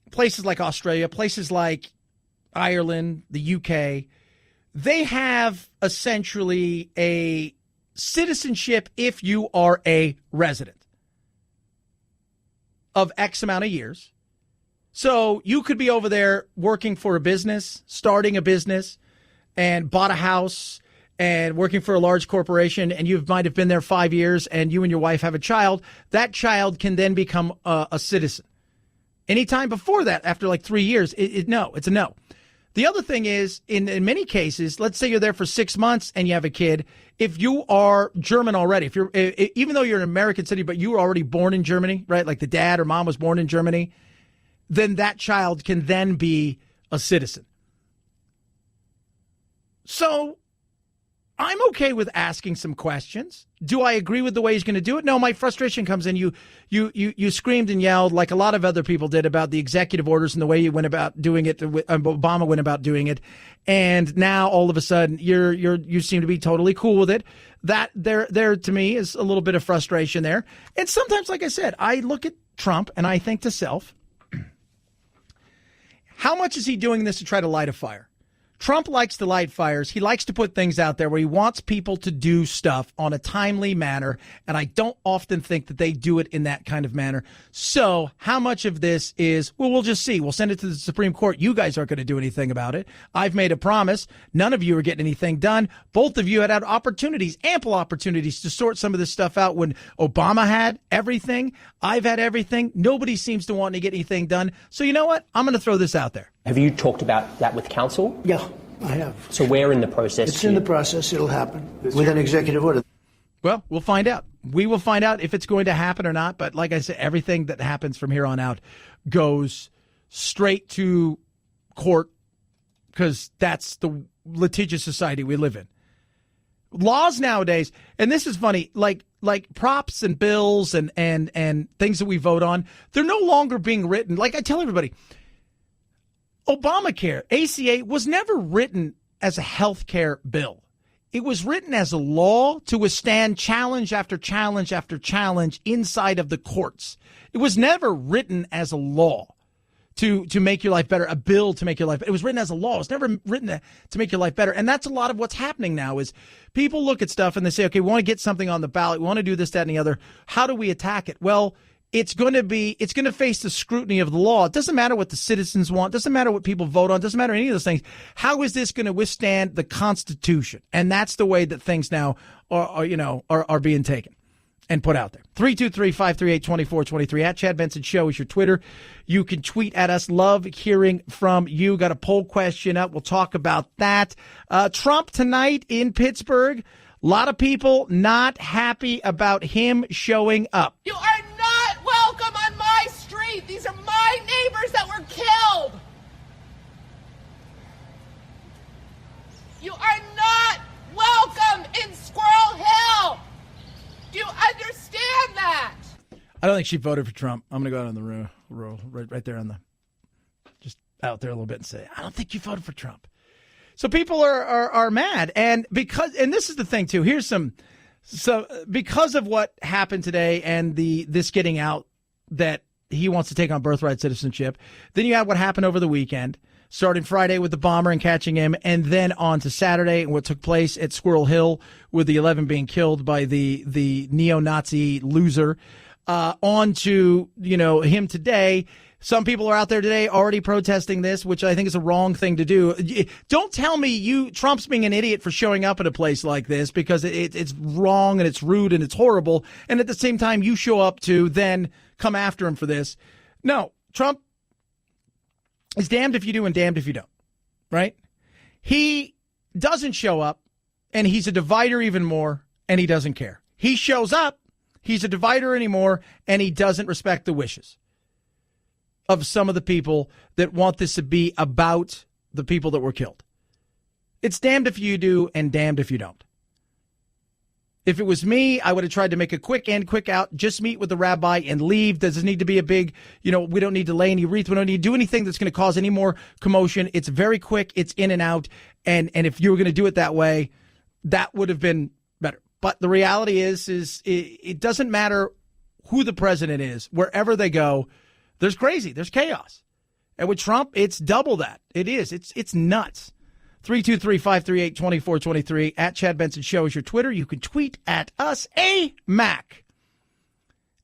C: places like Australia, places like Ireland, the UK, they have essentially a citizenship if you are a resident of X amount of years. So you could be over there working for a business, starting a business, and bought a house and working for a large corporation, and you might have been there 5 years, and you and your wife have a child. That child can then become a citizen. Anytime before that, after like 3 years, it's a no. The other thing is, in many cases, let's say you're there for 6 months and you have a kid. If you are German already, even though you're an American citizen, but you were already born in Germany, right? Like the dad or mom was born in Germany, then that child can then be a citizen. So I'm okay with asking some questions. Do I agree with the way he's going to do it? No, my frustration comes in. You screamed and yelled like a lot of other people did about the executive orders and the way you went about doing it. Obama went about doing it, and now all of a sudden you seem to be totally cool with it. That there to me is a little bit of frustration there. And sometimes, like I said, I look at Trump and I think to self, how much is he doing this to try to light a fire? Trump likes to light fires. He likes to put things out there where he wants people to do stuff on a timely manner, and I don't often think that they do it in that kind of manner. So how much of this is, well, we'll just see. We'll send it to the Supreme Court. You guys aren't going to do anything about it. I've made a promise. None of you are getting anything done. Both of you had opportunities, ample opportunities to sort some of this stuff out when Obama had everything. I've had everything. Nobody seems to want to get anything done. So you know what? I'm going to throw this out there.
D: Have you talked about that with counsel?
E: Yeah, I have.
D: So where in the process?
E: It's in the process. It'll happen with an executive order.
C: Well, we'll find out. We will find out if it's going to happen or not. But like I said, everything that happens from here on out goes straight to court because that's the litigious society we live in. Laws nowadays, and this is funny, like props and bills and things that we vote on, they're no longer being written. Like I tell everybody, Obamacare, ACA, was never written as a health care bill. It was written as a law to withstand challenge after challenge after challenge inside of the courts. It was never written as a law to make your life better, a bill to make your life better. It was written as a law. It was never written to make your life better. And that's a lot of what's happening now is people look at stuff and they say, okay, we want to get something on the ballot. We want to do this, that, and the other. How do we attack it? Well, it's going to face the scrutiny of the law. It doesn't matter what the citizens want. It doesn't matter what people vote on. It doesn't matter any of those things. How is this going to withstand the Constitution? And that's the way that things now are being taken and put out there. 323-538-2423 at Chad Benson Show is your Twitter. You can tweet at us. Love hearing from you. Got a poll question up. We'll talk about that. Trump tonight in Pittsburgh. A lot of people not happy about him showing up.
G: You are not welcome on my street. These are my neighbors that were killed. You are not welcome in Squirrel Hill. Do you understand that?
C: I don't think she voted for Trump. I'm going to go out on the row right there just out there a little bit and say, I don't think you voted for Trump. So people are mad. And this is the thing too, because of what happened today and this getting out that he wants to take on birthright citizenship, then you have what happened over the weekend, starting Friday with the bomber and catching him, and then on to Saturday and what took place at Squirrel Hill with the 11 being killed by the neo-Nazi loser, on to, him today. Some people are out there today already protesting this, which I think is a wrong thing to do. Don't tell me Trump's being an idiot for showing up at a place like this because it's wrong and it's rude and it's horrible. And at the same time, you show up to then come after him for this. No, Trump is damned if you do and damned if you don't, right? He doesn't show up and he's a divider even more and he doesn't care. He shows up, he's a divider anymore and he doesn't respect the wishes of some of the people that want this to be about the people that were killed. It's damned if you do and damned if you don't. If it was me, I would have tried to make a quick in, quick out, just meet with the rabbi and leave. Doesn't need to be a big, we don't need to lay any wreath. We don't need to do anything that's going to cause any more commotion. It's very quick. It's in and out. And if you were going to do it that way, that would have been better. But the reality is it doesn't matter who the president is, wherever they go, there's crazy. There's chaos. And with Trump, it's double that. It is. It's nuts. 323-538-2423 at Chad Benson Show is your Twitter. You can tweet at us. AMAC.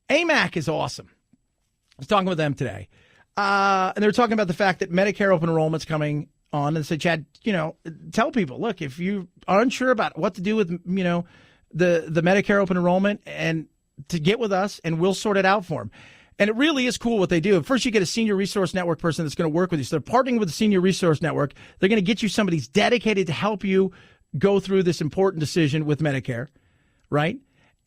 C: AMAC is awesome. I was talking with them today. And they were talking about the fact that Medicare open enrollment's coming on. And said, Chad, tell people, look, if you are unsure about what to do with, the Medicare open enrollment, and to get with us and we'll sort it out for them. And it really is cool what they do. First, you get a Senior Resource Network person that's going to work with you. So they're partnering with the Senior Resource Network. They're going to get you somebody who's dedicated to help you go through this important decision with Medicare, right?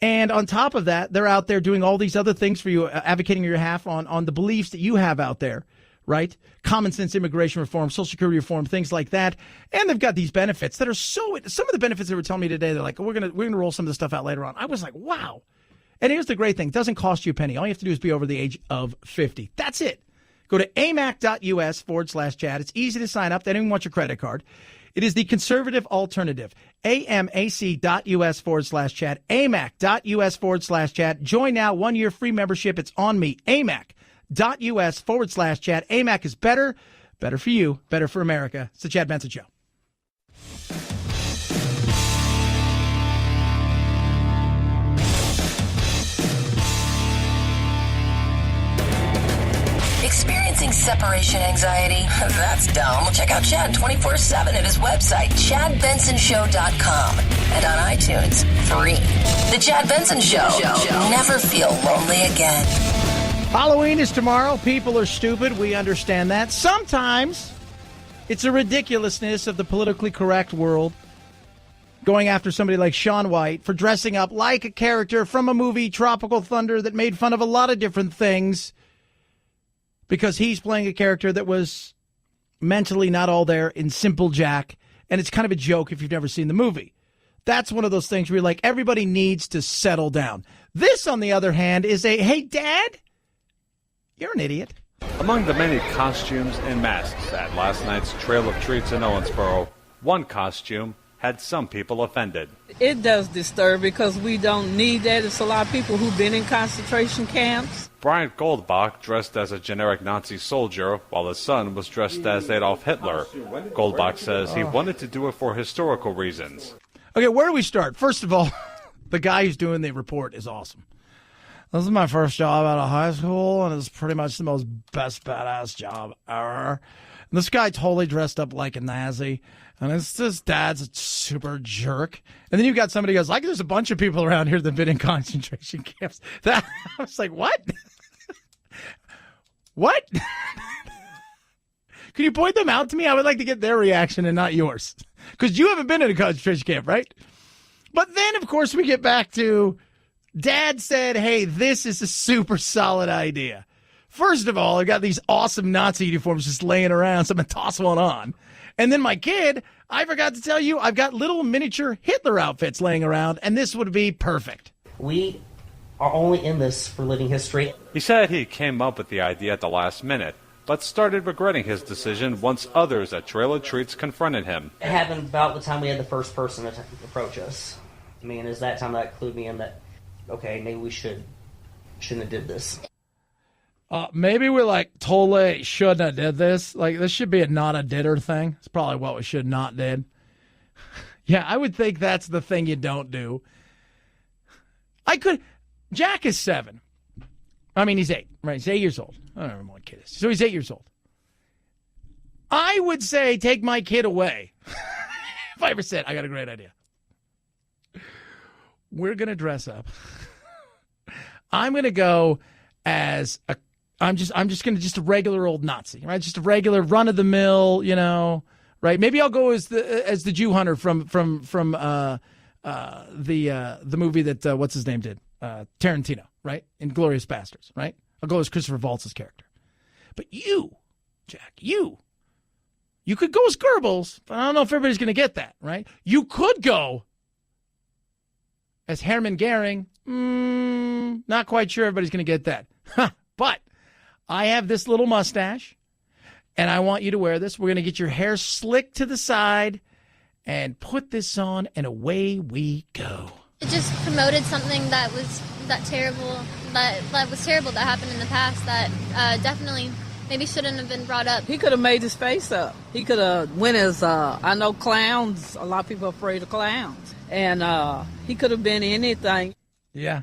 C: And on top of that, they're out there doing all these other things for you, advocating on your behalf on the beliefs that you have out there, right? Common sense immigration reform, Social Security reform, things like that. And they've got these benefits that are some of the benefits they were telling me today, they're like, we're going to roll some of the stuff out later on. I was like, wow. And here's the great thing. It doesn't cost you a penny. All you have to do is be over the age of 50. That's it. Go to amac.us/Chad. It's easy to sign up. They don't even want your credit card. It is the conservative alternative. amac.us/Chad. amac.us/Chad. Join now. 1 year free membership. It's on me. amac.us/Chad. AMAC is better for you, better for America. It's the Chad Benson Show.
A: Experiencing separation anxiety? That's dumb. Check out Chad 24/7 at his website, ChadBensonShow.com, and on iTunes, free. The Chad Benson Show. Never feel lonely again.
C: Halloween is tomorrow. People are stupid. We understand that. Sometimes it's a ridiculousness of the politically correct world going after somebody like Shaun White for dressing up like a character from a movie, Tropical Thunder, that made fun of a lot of different things because he's playing a character that was mentally not all there in Simple Jack, and it's kind of a joke if you've never seen the movie. That's one of those things where you're like, everybody needs to settle down. This, on the other hand, is a, hey, Dad, you're an idiot.
T: Among the many costumes and masks at last night's Trail of Treats in Owensboro, one costume had some people offended.
V: It does disturb because we don't need that. It's a lot of people who've been in concentration camps.
T: Bryant Goldbach dressed as a generic Nazi soldier, while his son was dressed as Adolf Hitler. Goldbach says he wanted to do it for historical reasons.
C: Okay, where do we start? First of all, the guy who's doing the report is awesome. This is my first job out of high school, and it's pretty much the most best badass job ever. And this guy totally dressed up like a Nazi, and it's his dad's a super jerk. And then you've got somebody who goes, like, there's a bunch of people around here that have been in concentration camps. I was like, what? What? Can you point them out to me? I would like to get their reaction and not yours. Because you haven't been in a concentration camp, right? But then, of course, we get back to Dad said, hey, this is a super solid idea. First of all, I've got these awesome Nazi uniforms just laying around, so I'm going to toss one on. And then my kid, I forgot to tell you, I've got little miniature Hitler outfits laying around, and this would be perfect.
W: We are only in this for living history.
T: He said he came up with the idea at the last minute, but started regretting his decision once others at Trail of Treats confronted him.
W: It happened about the time we had the first person approach us. I mean, it's that time that clued me in that, okay, maybe we shouldn't have did this.
C: Maybe we totally shouldn't have did this. Like, this should be a not a didder thing. It's probably what we should not did. Yeah, I would think that's the thing you don't do. Jack is 7. I mean, he's 8, right? He's 8 years old. I don't remember what kid is. So he's 8 years old. I would say take my kid away. If I ever said, I got a great idea. We're going to dress up. I'm going to go as I'm just going to just a regular old Nazi, right? Just a regular run of the mill, right? Maybe I'll go as the Jew hunter from the movie that what's his name did, Tarantino, right? Inglourious Basterds, right? I'll go as Christopher Waltz's character. But you, Jack, you could go as Goebbels, but I don't know if everybody's going to get that, right? You could go as Hermann Goering. Not quite sure everybody's going to get that. But I have this little mustache, and I want you to wear this. We're going to get your hair slicked to the side and put this on, and away we go.
X: It just promoted something that was terrible that happened in the past that definitely maybe shouldn't have been brought up.
V: He could have made his face up. He could have went as, I know clowns, a lot of people are afraid of clowns. And he could have been anything.
C: Yeah.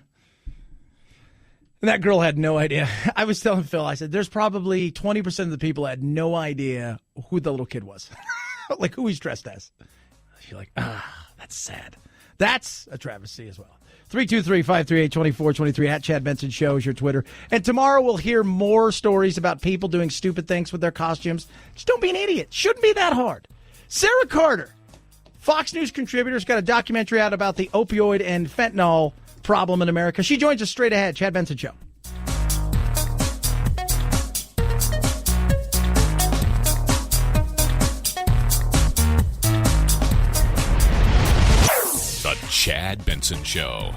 C: And that girl had no idea. I was telling Phil, I said, there's probably 20% of the people had no idea who the little kid was. Like who he's dressed as. You're like, that's sad. That's a travesty as well. 323-538-2423 at Chad Benson Show is your Twitter. And tomorrow we'll hear more stories about people doing stupid things with their costumes. Just don't be an idiot. Shouldn't be that hard. Sarah Carter, Fox News contributor, has got a documentary out about the opioid and fentanyl problem in America. She joins us straight ahead. Chad Benson Show.
L: The Chad Benson Show.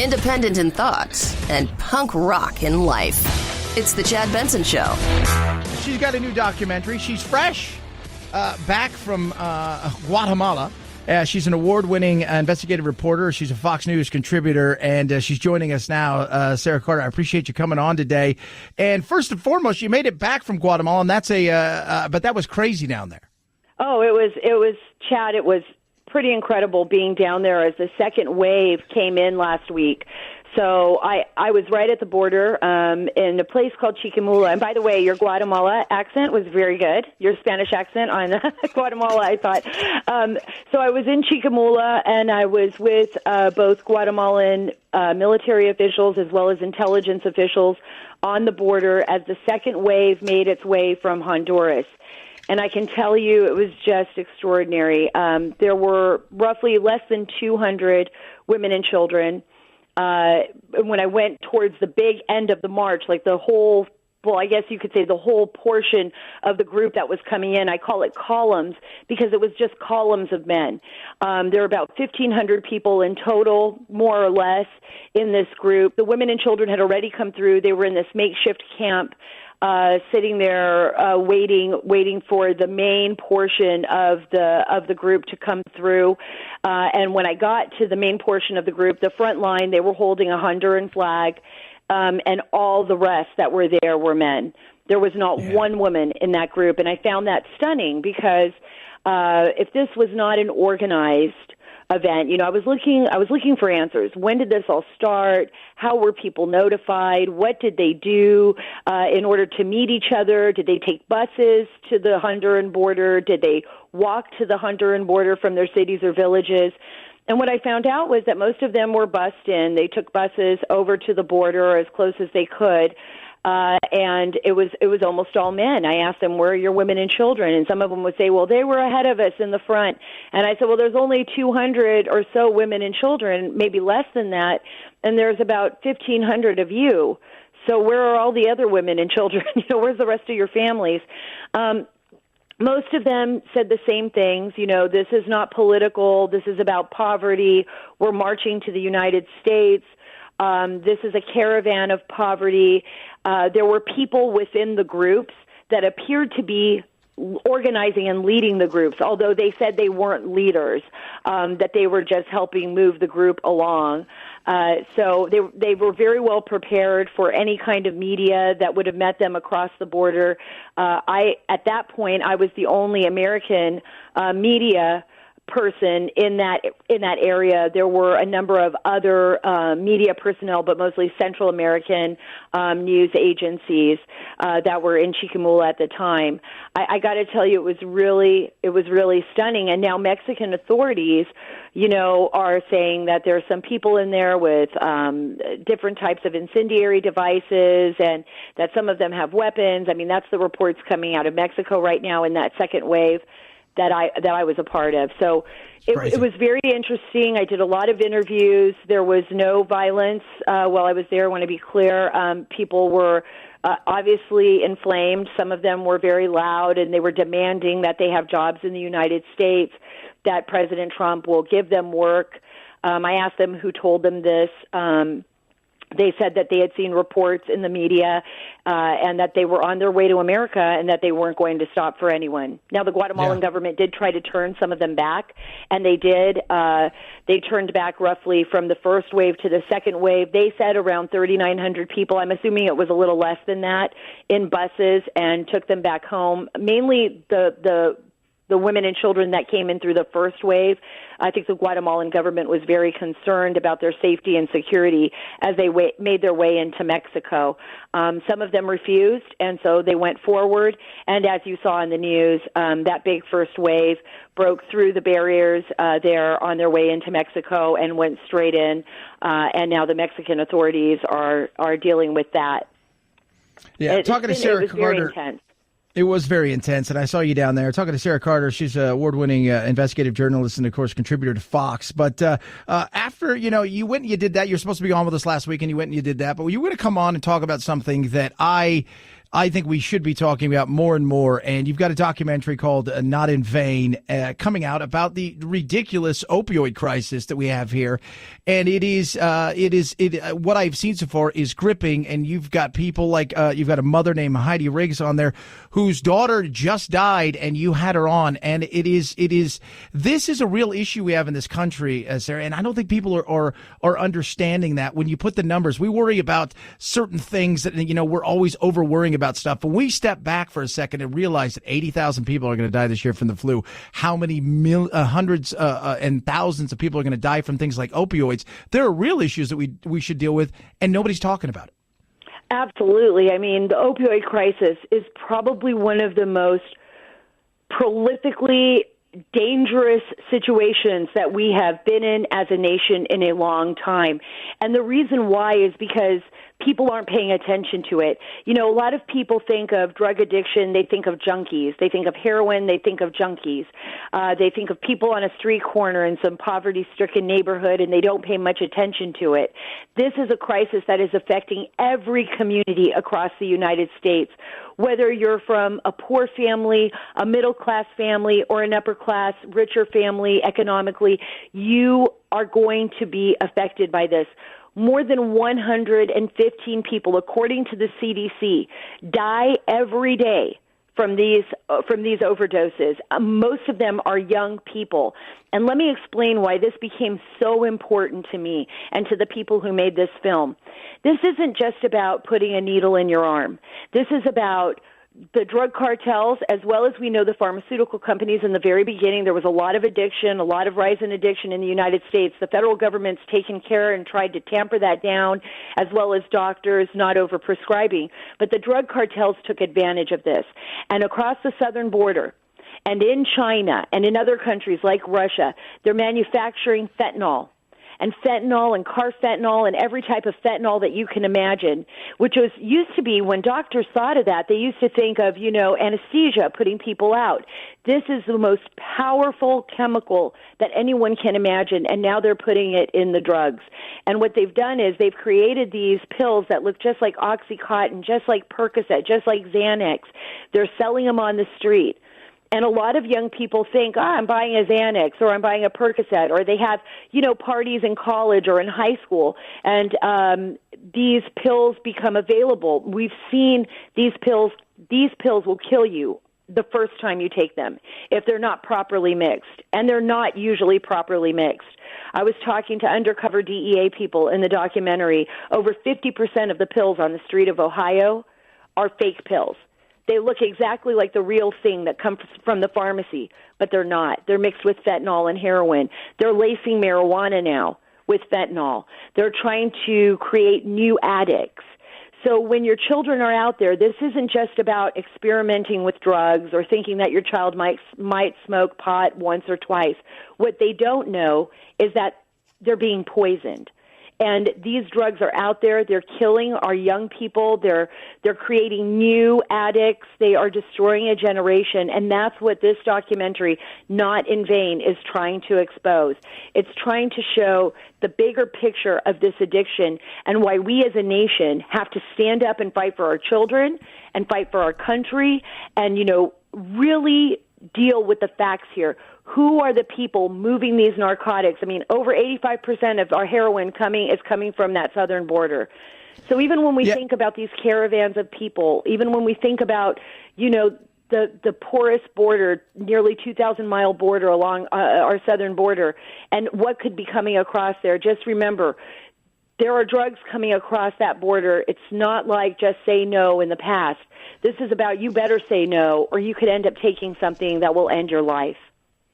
A: Independent in thoughts and punk rock in life. It's the Chad Benson Show.
C: She's got a new documentary. She's fresh back from Guatemala. She's an award-winning investigative reporter. She's a Fox News contributor, and she's joining us now. Sarah Carter, I appreciate you coming on today. And first and foremost, you made it back from Guatemala, and that's but that was crazy down there.
H: Oh, it was, Chad, it was pretty incredible being down there as the second wave came in last week. So I was right at the border in a place called Chiquimula. And by the way, your Guatemala accent was very good. Your Spanish accent on Guatemala, I thought. So I was in Chiquimula, and I was with both Guatemalan military officials as well as intelligence officials on the border as the second wave made its way from Honduras. And I can tell you it was just extraordinary. There were roughly less than 200 women and children. When I went towards the big end of the march, like the whole, well, I guess you could say the whole portion of the group that was coming in, I call it columns because it was just columns of men. There were about 1,500 people in total, more or less, in this group. The women and children had already come through. They were in this makeshift camp, sitting there waiting for the main portion of the group to come through. And when I got to the main portion of the group, the front line, they were holding a Honduran flag, and all the rest that were there were men. There was not one woman in that group, and I found that stunning because if this was not an organized event, I was looking for answers. When did this all start? How were people notified? What did they do in order to meet each other? Did they take buses to the Honduran border? Did they walk to the Honduran border from their cities or villages? And what I found out was that most of them were bussed in. They took buses over to the border as close as they could. And it was almost all men. I asked them, where are your women and children? And some of them would say, well, they were ahead of us in the front. And I said, well, there's only 200 or so women and children, maybe less than that. And there's about 1,500 of you. So where are all the other women and children? Where's the rest of your families? Most of them said the same things. This is not political. This is about poverty. We're marching to the United States. This is a caravan of poverty. There were people within the groups that appeared to be organizing and leading the groups, although they said they weren't leaders, that they were just helping move the group along. So they were very well prepared for any kind of media that would have met them across the border. At that point, I was the only American media person in that area. There were a number of other media personnel, but mostly Central American news agencies that were in Chiquimula at the time. I got to tell you, it was really stunning. And now Mexican authorities, are saying that there are some people in there with different types of incendiary devices, and that some of them have weapons. I mean, that's the reports coming out of Mexico right now in that second wave that I was a part of. So it was very interesting. I did a lot of interviews. There was no violence while I was there. I want to be clear. People were obviously inflamed. Some of them were very loud, and they were demanding that they have jobs in the United States, that President Trump will give them work. I asked them who told them this. They said that they had seen reports in the media and that they were on their way to America and that they weren't going to stop for anyone. Now, the Guatemalan government did try to turn some of them back, and they did. They turned back roughly from the first wave to the second wave. They said around 3,900 people. I'm assuming it was a little less than that in buses, and took them back home. Mainly the women and children that came in through the first wave. I think the Guatemalan government was very concerned about their safety and security as they made their way into Mexico. Some of them refused, and so they went forward. And as you saw in the news, that big first wave broke through the barriers there on their way into Mexico and went straight in. And now the Mexican authorities are dealing with that.
C: Yeah, talking to Sarah
H: Carter. Very intense.
C: It was very intense, and I saw you down there talking to Sarah Carter. She's an award-winning investigative journalist and, of course, contributor to Fox. But after, you went and you did that. You're supposed to be on with us last week, and you went and you did that. But you were going to come on and talk about something that I I think we should be talking about more and more. And you've got a documentary called Not in Vain coming out about the ridiculous opioid crisis that we have here. And what I've seen so far is gripping. And you've got people like you've got a mother named Heidi Riggs on there whose daughter just died, and you had her on. And this is a real issue we have in this country, Sarah. And I don't think people are understanding that. When you put the numbers, we worry about certain things that, we're always over worrying about stuff. When we step back for a second and realize that 80,000 people are going to die this year from the flu, how many hundreds and thousands of people are going to die from things like opioids, there are real issues that we should deal with, and nobody's talking about it.
H: Absolutely. I mean, the opioid crisis is probably one of the most prolifically dangerous situations that we have been in as a nation in a long time. And the reason why is because people aren't paying attention to it. A lot of people think of drug addiction, they think of junkies. They think of heroin, they think of junkies. They think of people on a street corner in some poverty-stricken neighborhood, and they don't pay much attention to it. This is a crisis that is affecting every community across the United States. Whether you're from a poor family, a middle-class family, or an upper-class, richer family economically, you are going to be affected by this. More than 115 people, according to the CDC, die every day from these overdoses. Most of them are young people. And let me explain why this became so important to me and to the people who made this film. This isn't just about putting a needle in your arm. This is about the drug cartels, as well as we know the pharmaceutical companies. In the very beginning, there was a lot of addiction, a lot of rise in addiction in the United States. The federal government's taken care and tried to tamper that down, as well as doctors not overprescribing. But the drug cartels took advantage of this. And across the southern border, and in China, and in other countries like Russia, they're manufacturing fentanyl and carfentanil and every type of fentanyl that you can imagine, which used to be, when doctors thought of that, they used to think of, anesthesia, putting people out. This is the most powerful chemical that anyone can imagine, and now they're putting it in the drugs. And what they've done is they've created these pills that look just like Oxycontin, just like Percocet, just like Xanax. They're selling them on the street. And a lot of young people think, I'm buying a Xanax or I'm buying a Percocet, or they have, parties in college or in high school, and these pills become available. We've seen these pills will kill you the first time you take them if they're not properly mixed, and they're not usually properly mixed. I was talking to undercover DEA people in the documentary. Over 50% of the pills on the street of Ohio are fake pills. They look exactly like the real thing that comes from the pharmacy, but they're not. They're mixed with fentanyl and heroin. They're lacing marijuana now with fentanyl. They're trying to create new addicts. So when your children are out there, this isn't just about experimenting with drugs or thinking that your child might smoke pot once or twice. What they don't know is that they're being poisoned. And these drugs are out there. They're killing our young people. They're creating new addicts. They are destroying a generation. And that's what this documentary, Not in Vain, is trying to expose. It's trying to show the bigger picture of this addiction and why we as a nation have to stand up and fight for our children and fight for our country and, really deal with the facts here. Who are the people moving these narcotics? I mean, over 85% of our heroin is coming from that southern border. So even when we think about these caravans of people, even when we think about, the porous border, nearly 2,000-mile border along our southern border, and what could be coming across there, just remember, there are drugs coming across that border. It's not like just say no in the past. This is about you better say no, or you could end up taking something that will end your life.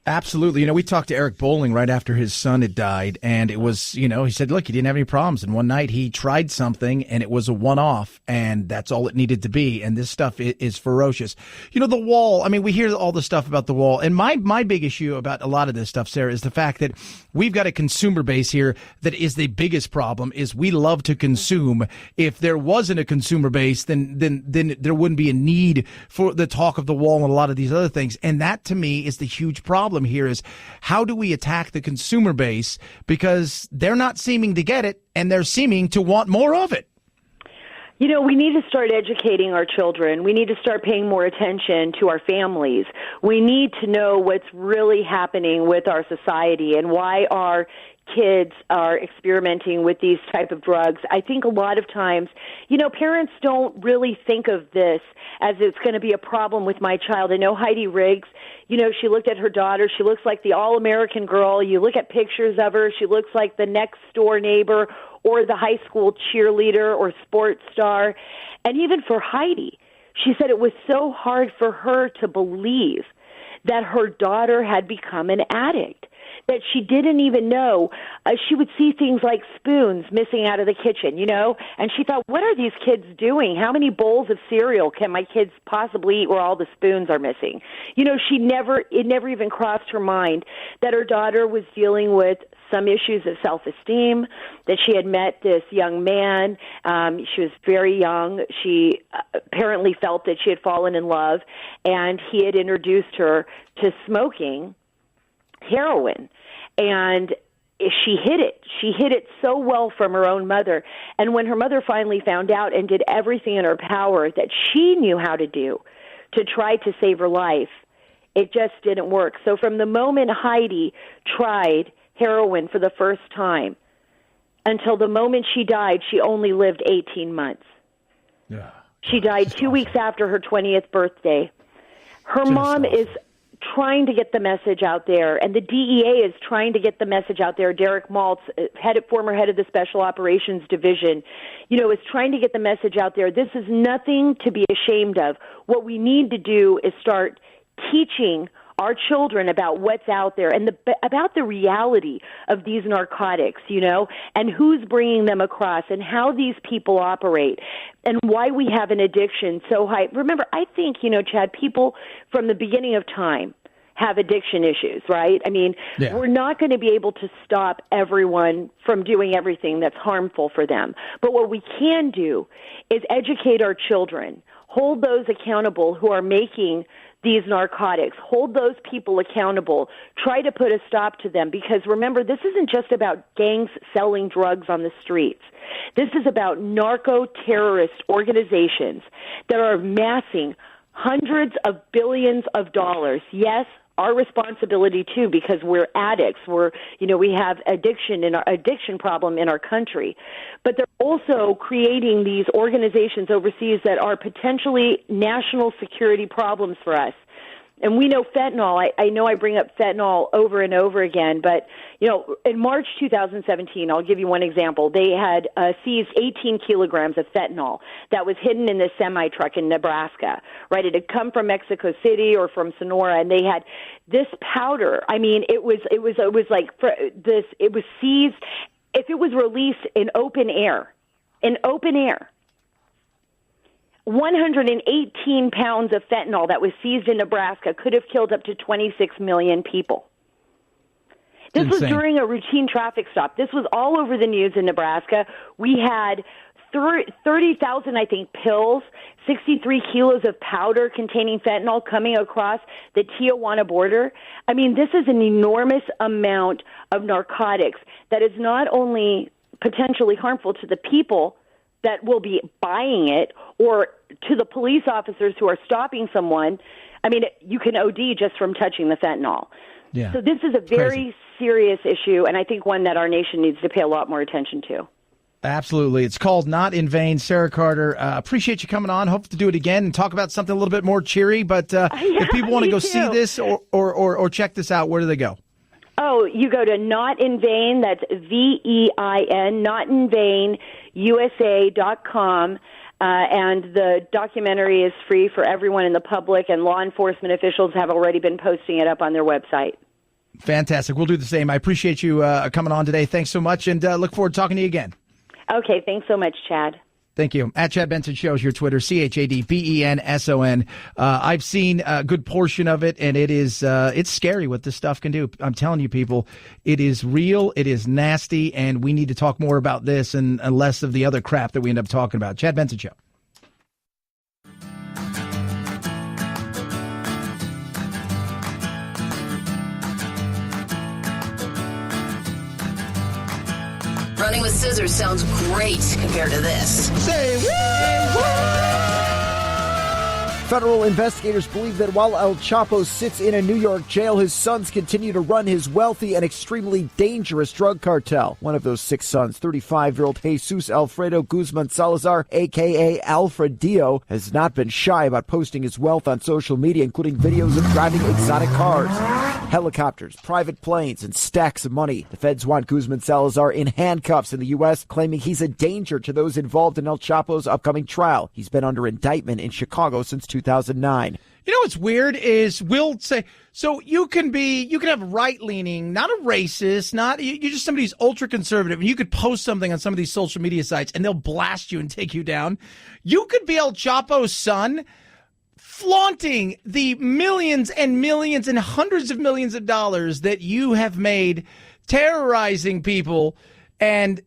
C: Absolutely. We talked to Eric Bowling right after his son had died, and it was, he said, look, he didn't have any problems. And one night he tried something, and it was a one-off, and that's all it needed to be. And this stuff is ferocious. The wall, we hear all the stuff about the wall. And my big issue about a lot of this stuff, Sarah, is the fact that we've got a consumer base here that is the biggest problem, is we love to consume. If there wasn't a consumer base, then there wouldn't be a need for the talk of the wall and a lot of these other things. And that, to me, is the huge problem here, is how do we attack the consumer base, because they're not seeming to get it and they're seeming to want more of it.
H: You know, we need to start educating our children. We need to start paying more attention to our families. We need to know what's really happening with our society and why our kids are experimenting with these type of drugs. I think a lot of times, you know, parents don't really think of this as it's going to be a problem with my child. I know Heidi Riggs, you know, she looked at her daughter. She looks like the all-American girl. You look at pictures of her. She looks like the next door neighbor or the high school cheerleader or sports star. And even for Heidi, she said it was so hard for her to believe that her daughter had become an addict, that she didn't even know. She would see things like spoons missing out of the kitchen, you know, and she thought, what are these kids doing? How many bowls of cereal can my kids possibly eat where all the spoons are missing? You know, it never even crossed her mind that her daughter was dealing with some issues of self-esteem, that she had met this young man. She was very young. She apparently felt that she had fallen in love, and he had introduced her to smoking heroin. And she hid it. She hid it so well from her own mother. And when her mother finally found out and did everything in her power that she knew how to do to try to save her life, it just didn't work. So from the moment Heidi tried heroin for the first time until the moment she died, she only lived 18 months.
C: Yeah.
H: She died 2 weeks after her 20th birthday. Her mom is trying to get the message out there, and the DEA is trying to get the message out there. Derek Maltz, former head of the Special Operations Division, you know, is trying to get the message out there. This is nothing to be ashamed of. What we need to do is start teaching our children about what's out there and about the reality of these narcotics, you know, and who's bringing them across and how these people operate and why we have an addiction so high. Remember, I think, you know, Chad, people from the beginning of time have addiction issues, right? I mean, we're not going to be able to stop everyone from doing everything that's harmful for them. But what we can do is educate our children, hold those accountable who are making these narcotics, hold those people accountable, try to put a stop to them, because remember, this isn't just about gangs selling drugs on the streets. This is about narco-terrorist organizations that are amassing hundreds of billions of dollars. Yes, our responsibility too, because we're addicts. We have addiction problem in our country, but they're also creating these organizations overseas that are potentially national security problems for us. And we know fentanyl. I know I bring up fentanyl over and over again, but, you know, in March 2017, I'll give you one example. They had seized 18 kilograms of fentanyl that was hidden in this semi-truck in Nebraska, right? It had come from Mexico City or from Sonora, and they had this powder. I mean, it was seized. If it was released in open air, 118 pounds of fentanyl that was seized in Nebraska could have killed up to 26 million people. This was during a routine traffic stop. This was all over the news in Nebraska. We had 30,000, I think, pills, 63 kilos of powder containing fentanyl coming across the Tijuana border. I mean, this is an enormous amount of narcotics that is not only potentially harmful to the people that will be buying it or to the police officers who are stopping someone. I mean, you can OD just from touching the fentanyl. Yeah. So this is a very serious issue, and I think one that our nation needs to pay a lot more attention to.
C: Absolutely. It's called Not in Vain. Sarah Carter, appreciate you coming on. Hope to do it again and talk about something a little bit more cheery. But if people want to go see this or check this out, where do they go?
H: Oh, you go to Not in Vain. That's VEIN, Not in Vain, USA.com. And the documentary is free for everyone in the public, and law enforcement officials have already been posting it up on their website.
C: Fantastic. We'll do the same. I appreciate you coming on today. Thanks so much, and look forward to talking to you again.
H: Okay, thanks so much, Chad.
C: Thank you. At Chad Benson Show is your Twitter, ChadBenson. I've seen a good portion of it, and it's scary what this stuff can do. I'm telling you, people, it is real, it is nasty, and we need to talk more about this and less of the other crap that we end up talking about. Chad Benson Show.
A: Running with scissors sounds great compared to this.
C: Say what?
I: Federal investigators believe that while El Chapo sits in a New York jail, his sons continue to run his wealthy and extremely dangerous drug cartel. One of those 6 sons, 35-year-old Jesus Alfredo Guzman Salazar, a.k.a. Alfredio, has not been shy about posting his wealth on social media, including videos of driving exotic cars, helicopters, private planes, and stacks of money. The feds want Guzman Salazar in handcuffs in the U.S., claiming he's a danger to those involved in El Chapo's upcoming trial. He's been under indictment in Chicago since 2009.
C: You know what's weird is we'll say, so you can have right-leaning, not a racist, you're just somebody who's ultra-conservative, and you could post something on some of these social media sites, and they'll blast you and take you down. You could be El Chapo's son, flaunting the millions and millions and hundreds of millions of dollars that you have made terrorizing people and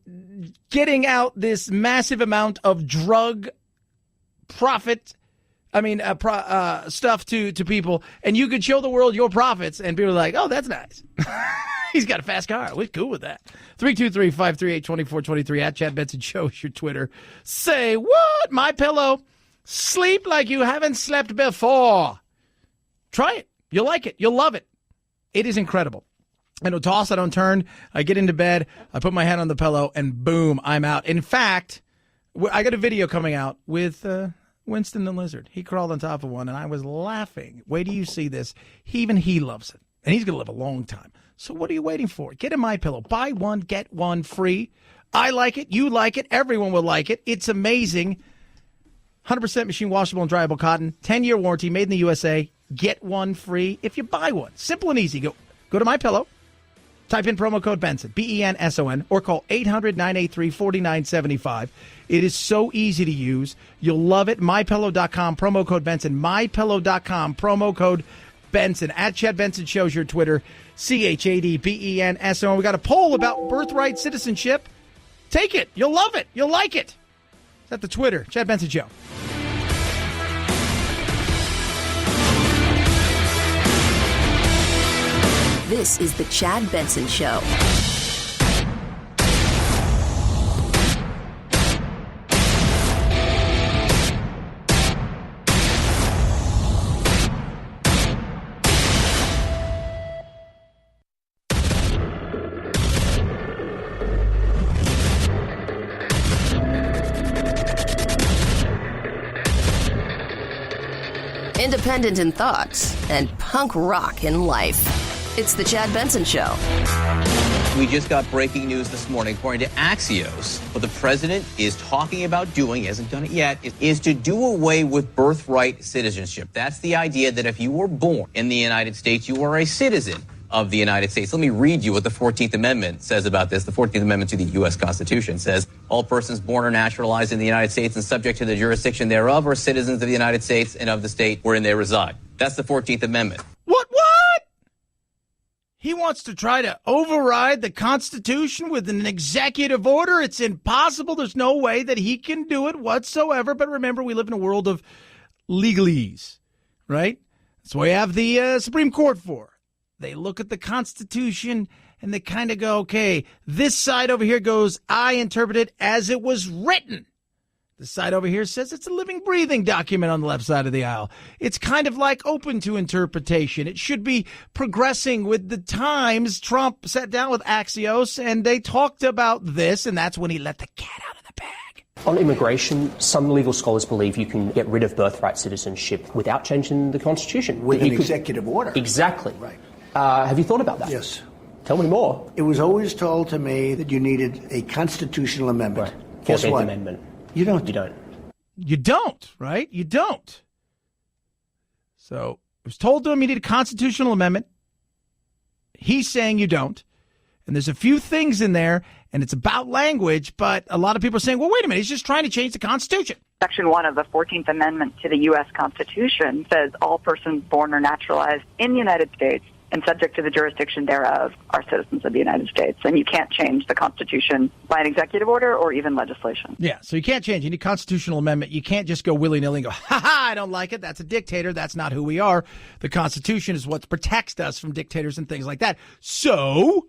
C: getting out this massive amount of drug profit. Stuff to people, and you could show the world your profits, and people are like, oh, that's nice. He's got a fast car. We're cool with that. 323-538-2423 at Chad Benson Show is your Twitter. Say what? My Pillow. Sleep like you haven't slept before. Try it. You'll like it. You'll love it. It is incredible. I don't toss, I don't turn. I get into bed, I put my head on the pillow, and boom, I'm out. In fact, I got a video coming out with Winston the Lizard. He crawled on top of one, and I was laughing. Wait till you see this. Even he loves it, and he's going to live a long time. So what are you waiting for? Get a MyPillow. Buy one, get one free. I like it. You like it. Everyone will like it. It's amazing. 100% machine washable and dryable cotton. 10-year warranty. Made in the USA. Get one free if you buy one. Simple and easy. Go to MyPillow. Type in promo code Benson, BENSON, or call 800-983-4975. It is so easy to use. You'll love it. MyPillow.com, promo code Benson. MyPillow.com, promo code Benson. At Chad Benson Show's your Twitter, CHADBENSON. We got a poll about birthright citizenship. Take it. You'll love it. You'll like it. It's at the Twitter, Chad Benson Show.
A: This is the Chad Benson Show. Independent in thoughts and punk rock in life. It's the Chad Benson Show.
B: We just got breaking news this morning. According to Axios, what the president is talking about doing, he hasn't done it yet, is to do away with birthright citizenship. That's the idea that if you were born in the United States, you are a citizen of the United States. Let me read you what the 14th Amendment says about this. The 14th Amendment to the U.S. Constitution says, all persons born or naturalized in the United States and subject to the jurisdiction thereof are citizens of the United States and of the state wherein they reside. That's the 14th Amendment.
C: What? He wants to try to override the Constitution with an executive order. It's impossible. There's no way that he can do it whatsoever. But remember, we live in a world of legalese, right? That's what we have the Supreme Court for. They look at the Constitution and they kind of go, okay, this side over here goes, I interpret it as it was written. The side over here says it's a living, breathing document on the left side of the aisle. It's kind of like open to interpretation. It should be progressing with the times. Trump sat down with Axios, and they talked about this, and that's when he let the cat out of the bag.
D: On immigration, some legal scholars believe you can get rid of birthright citizenship without changing the Constitution.
E: With an executive order.
D: Exactly.
E: Right.
D: Have you thought about that?
E: Yes.
D: Tell me more.
E: It was always told to me that you needed a constitutional amendment.
D: Right.
E: Guess
D: 14th
E: what?
D: Amendment.
E: You don't.
D: You don't.
C: You don't, right? You don't. So it was told to him you need a constitutional amendment. He's saying you don't. And there's a few things in there, and it's about language, but a lot of people are saying, well, wait a minute, he's just trying to change the Constitution.
F: Section 1 of the 14th Amendment to the U.S. Constitution says all persons born or naturalized in the United States and subject to the jurisdiction thereof are citizens of the United States. And you can't change the Constitution by an executive order or even legislation.
C: Yeah, so you can't change. You need a constitutional amendment. You can't just go willy-nilly and go, ha-ha, I don't like it. That's a dictator. That's not who we are. The Constitution is what protects us from dictators and things like that. So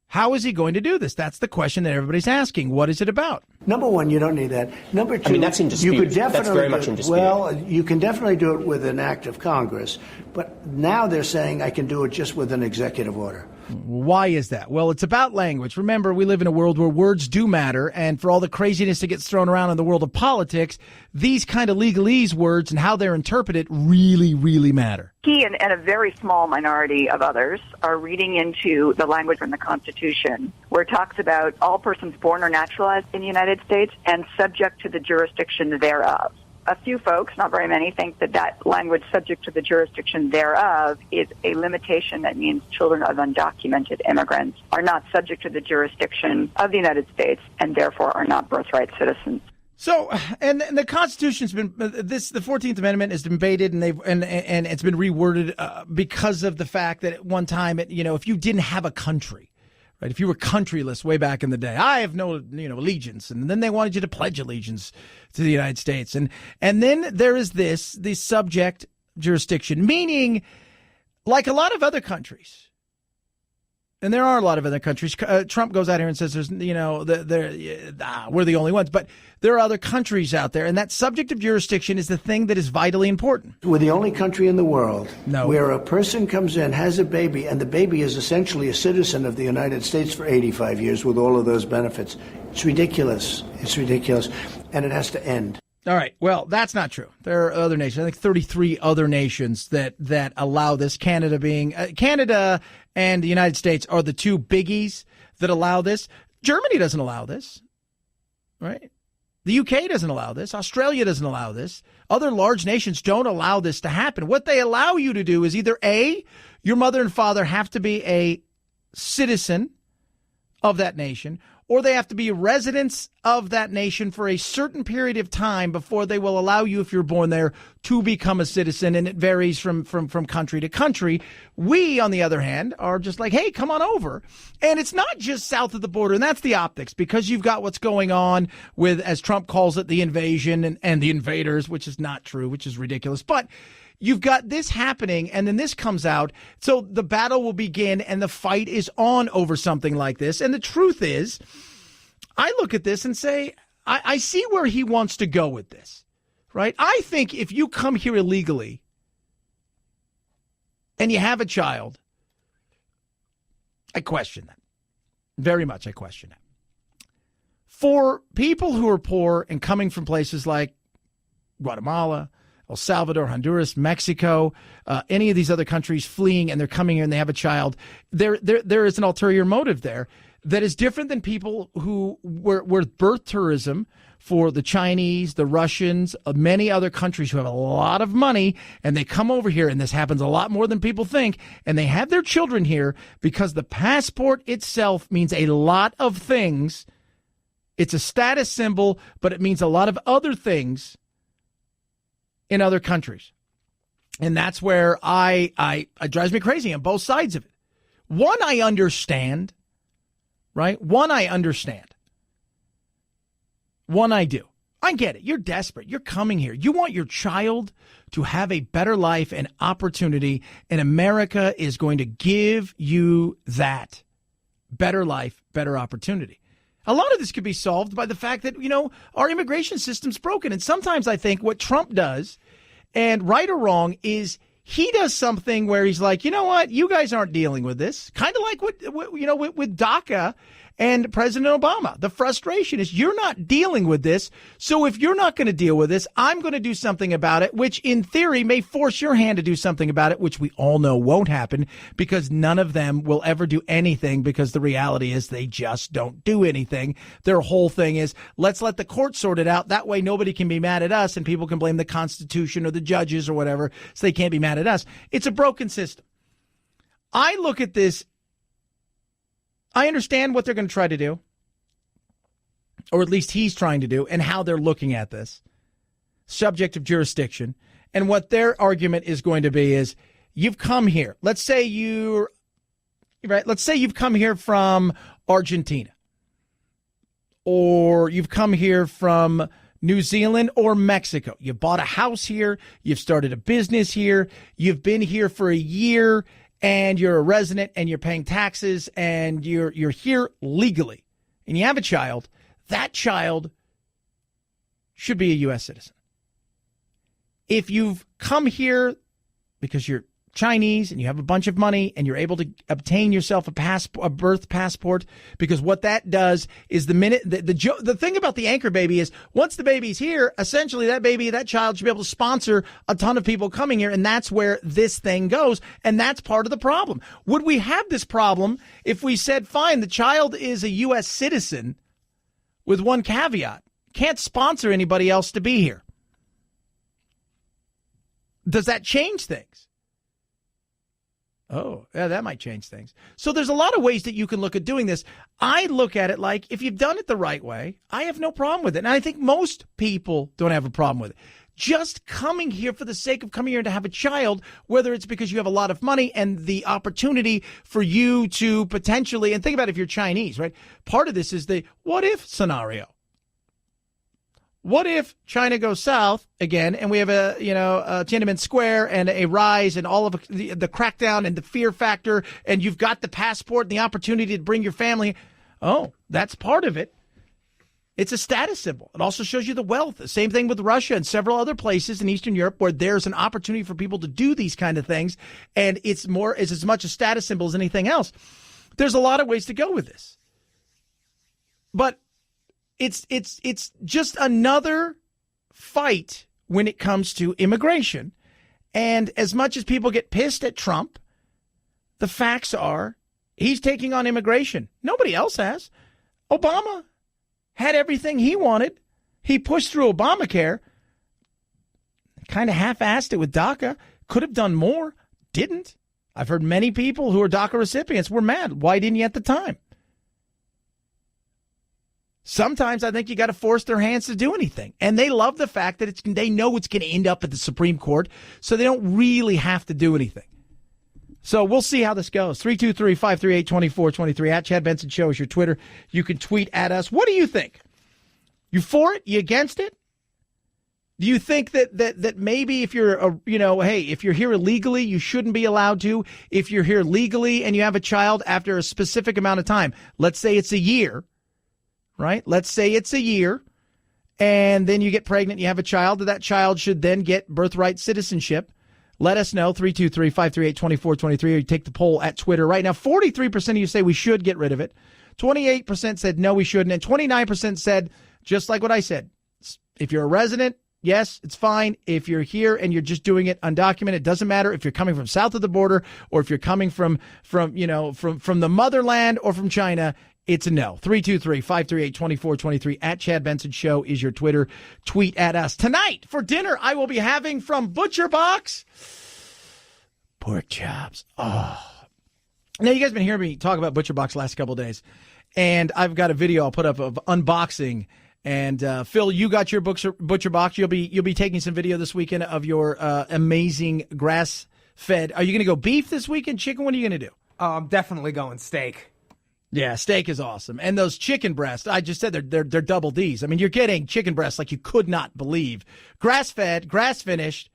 C: How is he going to do this? That's the question that everybody's asking. What is it about?
E: Number one, you don't need that. Number two,
D: that's in dispute.
E: You could definitely
D: that's very much in dispute.
E: Well, you can definitely do it with an act of Congress, but now they're saying I can do it just with an executive order.
C: Why is that? Well, it's about language. Remember, we live in a world where words do matter, and for all the craziness that gets thrown around in the world of politics, these kind of legalese words and how they're interpreted really, really matter.
F: He and a very small minority of others are reading into the language from the Constitution where it talks about all persons born or naturalized in the United States and subject to the jurisdiction thereof. A few folks, not very many, think that language subject to the jurisdiction thereof is a limitation that means children of undocumented immigrants are not subject to the jurisdiction of the United States and therefore are not birthright citizens.
C: So, and the Constitution's been the 14th Amendment has been debated and and it's been reworded because of the fact that at one time, if you didn't have a country, right? If you were countryless way back in the day, I have no, allegiance. And then they wanted you to pledge allegiance to the United States. And then there is the subject jurisdiction, meaning like a lot of other countries. And there are a lot of other countries. Trump goes out here and says there's, we're the only ones. But there are other countries out there. And that subject of jurisdiction is the thing that is vitally important.
E: We're the only country in the world where a person comes in, has a baby, and the baby is essentially a citizen of the United States for 85 years with all of those benefits. It's ridiculous. It's ridiculous. And it has to end.
C: All right. Well, that's not true. There are other nations. I think 33 other nations that allow this. Canada and the United States are the two biggies that allow this. Germany doesn't allow this, right? The UK doesn't allow this. Australia doesn't allow this. Other large nations don't allow this to happen. What they allow you to do is either A, your mother and father have to be a citizen of that nation, or they have to be residents of that nation for a certain period of time before they will allow you, if you're born there, to become a citizen. And it varies from country to country. We, on the other hand, are just like, hey, come on over. And it's not just south of the border. And that's the optics, because you've got what's going on with, as Trump calls it, the invasion and the invaders, which is not true, which is ridiculous. But you've got this happening, and then this comes out. So the battle will begin, and the fight is on over something like this. And the truth is, I look at this and say, I see where he wants to go with this, right? I think if you come here illegally and you have a child, I question that. Very much I question that. For people who are poor and coming from places like Guatemala, El Salvador, Honduras, Mexico, any of these other countries fleeing, and they're coming here and they have a child, there is an ulterior motive there that is different than people who were birth tourism for the Chinese, the Russians, many other countries who have a lot of money, and they come over here, and this happens a lot more than people think, and they have their children here because the passport itself means a lot of things. It's a status symbol, but it means a lot of other things in other countries. And that's where it drives me crazy on both sides of it. One, I understand, right? One, I understand. One, I do. I get it. You're desperate. You're coming here. You want your child to have a better life and opportunity, and America is going to give you that better life, better opportunity. A lot of this could be solved by the fact that, our immigration system's broken. And sometimes I think what Trump does, and right or wrong, is he does something where he's like, you know what, you guys aren't dealing with this. Kind of like with DACA and President Obama. The frustration is you're not dealing with this. So if you're not going to deal with this, I'm going to do something about it, which in theory may force your hand to do something about it, which we all know won't happen because none of them will ever do anything, because the reality is they just don't do anything. Their whole thing is, let's let the court sort it out. That way nobody can be mad at us and people can blame the Constitution or the judges or whatever, so they can't be mad at us. It's a broken system. I look at this, I understand what they're going to try to do, or at least he's trying to do, and how they're looking at this subject of jurisdiction. And what their argument is going to be is, you've come here. Let's say you've come here from Argentina, or you've come here from New Zealand or Mexico. You bought a house here. You've started a business here. You've been here for a year. and you're a resident and you're paying taxes and you're here legally and you have a child, that child should be a U.S. citizen. If you've come here because you're Chinese and you have a bunch of money and you're able to obtain yourself a birth passport, because what that does is the thing about the anchor baby is once the baby's here, essentially that child should be able to sponsor a ton of people coming here, and that's where this thing goes, and that's part of the problem. Would we have this problem if we said, fine, the child is a U.S. citizen with one caveat, can't sponsor anybody else to be here? Does that change things? Oh, yeah, that might change things. So there's a lot of ways that you can look at doing this. I look at it like if you've done it the right way, I have no problem with it. And I think most people don't have a problem with it. Just coming here for the sake of coming here to have a child, whether it's because you have a lot of money and the opportunity for you to potentially, and think about if you're Chinese, right? Part of this is the what if scenario. What if China goes south again and we have a Tiananmen Square and a rise and all of the crackdown and the fear factor, and you've got the passport and the opportunity to bring your family? Oh, that's part of it. It's a status symbol. It also shows you the wealth. The same thing with Russia and several other places in Eastern Europe where there's an opportunity for people to do these kind of things. And it's as much a status symbol as anything else. There's a lot of ways to go with this. But it's just another fight when it comes to immigration. And as much as people get pissed at Trump, the facts are he's taking on immigration. Nobody else has. Obama had everything he wanted. He pushed through Obamacare, kind of half-assed it with DACA, could have done more, didn't. I've heard many people who are DACA recipients were mad. Why didn't you at the time? Sometimes I think you got to force their hands to do anything. And they love the fact that they know it's going to end up at the Supreme Court, so they don't really have to do anything. So we'll see how this goes. 323-538-2423 at Chad Benson Show is your Twitter. You can tweet at us. What do you think? You for it? You against it? Do you think that maybe if you're if you're here illegally, you shouldn't be allowed to? If you're here legally and you have a child after a specific amount of time, let's say it's a year. Right? Let's say it's a year, and then you get pregnant, you have a child, that child should then get birthright citizenship. Let us know, 323-538-2423, or you take the poll at Twitter right now. 43% of you say we should get rid of it. 28% said no, we shouldn't, and 29% said, just like what I said, if you're a resident, yes, it's fine. If you're here and you're just doing it undocumented, it doesn't matter if you're coming from south of the border or if you're coming from the motherland or from China. It's a no. 323-538-2423 at Chad Benson Show is your Twitter. Tweet at us. Tonight for dinner, I will be having from Butcher Box pork chops. Oh. Now, you guys have been hearing me talk about Butcher Box the last couple of days, and I've got a video I'll put up of unboxing. And Phil, you got your Butcher Box. You'll be taking some video this weekend of your amazing grass-fed. Are you going to go beef this weekend? Chicken? What are you going to do?
J: I'm definitely going steak.
C: Yeah, steak is awesome. And those chicken breasts, I just said they're double D's. I mean, you're getting chicken breasts like you could not believe. Grass-fed, grass-finished,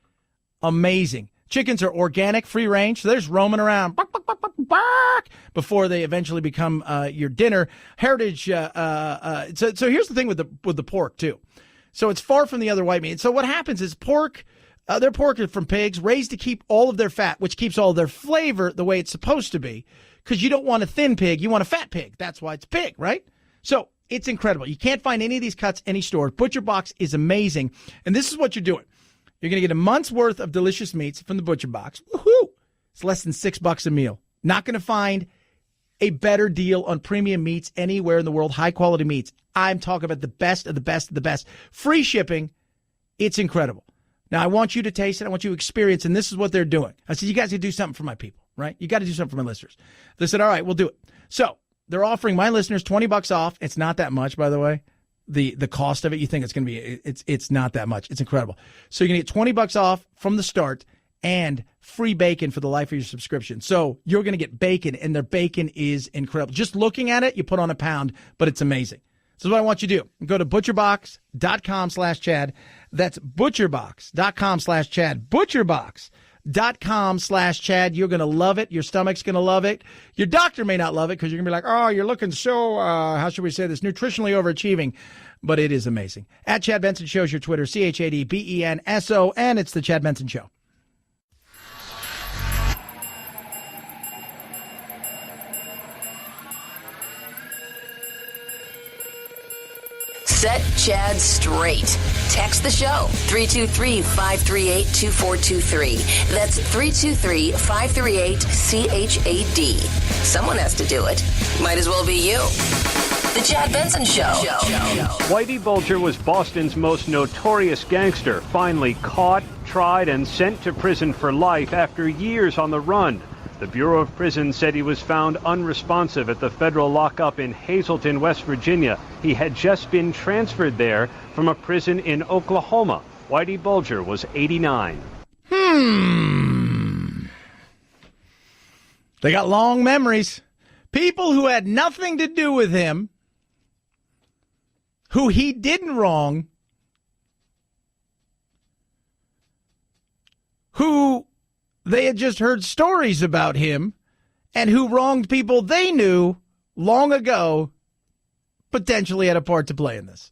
C: amazing. Chickens are organic, free range, so they're just roaming around before they eventually become your dinner. Heritage. So here's the thing with the pork too. So it's far from the other white meat. So what happens is pork. Their pork is from pigs raised to keep all of their fat, which keeps all of their flavor the way it's supposed to be. Because you don't want a thin pig, you want a fat pig. That's why it's pig, right? So it's incredible. You can't find any of these cuts any store. Butcher Box is amazing. And this is what you're doing. You're going to get a month's worth of delicious meats from the Butcher Box. Woohoo! It's less than $6 a meal. Not going to find a better deal on premium meats anywhere in the world. High quality meats. I'm talking about the best of the best of the best. Free shipping. It's incredible. Now, I want you to taste it. I want you to experience, and this is what they're doing. I said, you guys got to do something for my people, right? You got to do something for my listeners. They said, all right, we'll do it. So they're offering my listeners $20 off. It's not that much, by the way. The cost of it, you think it's going to be, it's not that much. It's incredible. So you're going to get $20 off from the start and free bacon for the life of your subscription. So you're going to get bacon, and their bacon is incredible. Just looking at it, you put on a pound, but it's amazing. This is what I want you to do. Go to butcherbox.com/Chad. That's butcherbox.com/Chad. Butcherbox BirthRightCitizenship.com/Chad. You're going to love it. Your stomach's going to love it. Your doctor may not love it because you're going to be like, oh, you're looking so, how should we say this, nutritionally overachieving. But it is amazing. At Chad Benson Show is your Twitter, ChadBenson. It's the Chad Benson Show.
A: Set Chad straight. Text the show, 323-538-2423. That's 323-538-CHAD. Someone has to do it. Might as well be you. The Chad Benson Show.
S: Whitey Bulgar was Boston's most notorious gangster, finally caught, tried, and sent to prison for life after years on the run. The Bureau of Prisons said he was found unresponsive at the federal lockup in Hazleton, West Virginia. He had just been transferred there from a prison in Oklahoma. Whitey Bulgar was 89.
C: They got long memories. People who had nothing to do with him, who he didn't wrong, who they had just heard stories about him, and who wronged people they knew long ago, potentially had a part to play in this.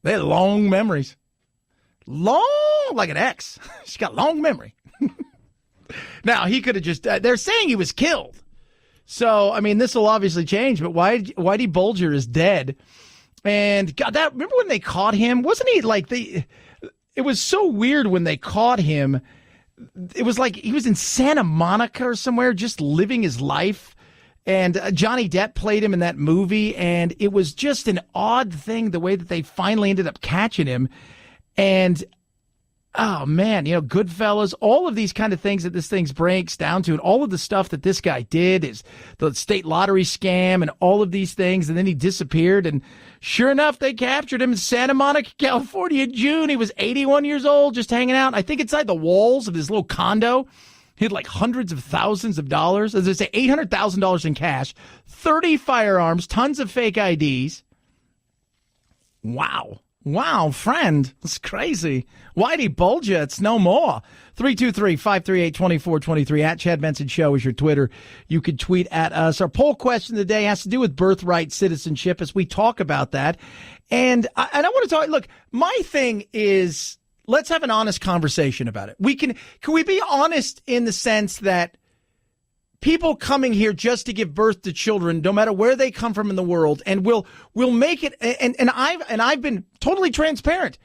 C: They had long memories. Long, like an ex. She's got long memory. Now, he could have just, they're saying he was killed. So, I mean, this will obviously change, but Whitey Bulgar is dead. And God, remember when they caught him? Wasn't he like, it was so weird when they caught him. It was like he was in Santa Monica or somewhere just living his life. And Johnny Depp played him in that movie. And it was just an odd thing, the way that they finally ended up catching him. And, oh, man, Goodfellas, all of these kind of things that this thing breaks down to, and all of the stuff that this guy did, is the state lottery scam and all of these things. And then he disappeared. And sure enough, they captured him in Santa Monica, California in June. He was 81 years old, just hanging out, I think, inside the walls of his little condo. He had like hundreds of thousands of dollars. As I say, $800,000 in cash, 30 firearms, tons of fake IDs. Wow. Wow, friend. That's crazy. Whitey Bulgar, it's no more. 323-538-2423. At Chad Benson Show is your Twitter. You can tweet at us. Our poll question of the day has to do with birthright citizenship as we talk about that. And I want to talk, look, my thing is, let's have an honest conversation about it. Can we be honest in the sense that people coming here just to give birth to children, no matter where they come from in the world, and we'll make it. And I've been totally transparent.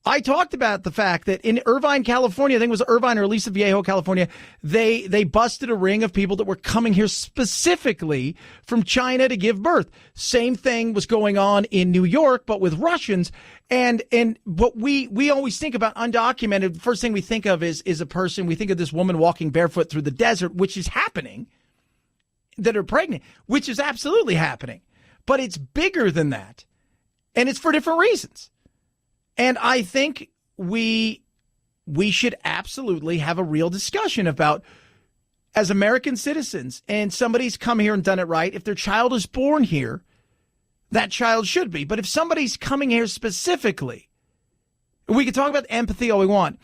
C: I talked about the fact that in Irvine, California, I think it was Irvine or Aliso Viejo, California, they busted a ring of people that were coming here specifically from China to give birth. Same thing was going on in New York, but with Russians. But we always think about undocumented. The first thing we think of is a person. We think of this woman walking barefoot through the desert, which is happening, that are pregnant, which is absolutely happening. But it's bigger than that. And it's for different reasons. And I think we should absolutely have a real discussion about, as American citizens, and somebody's come here and done it right, if their child is born here, that child should be. But if somebody's coming here specifically, we can talk about empathy all we want,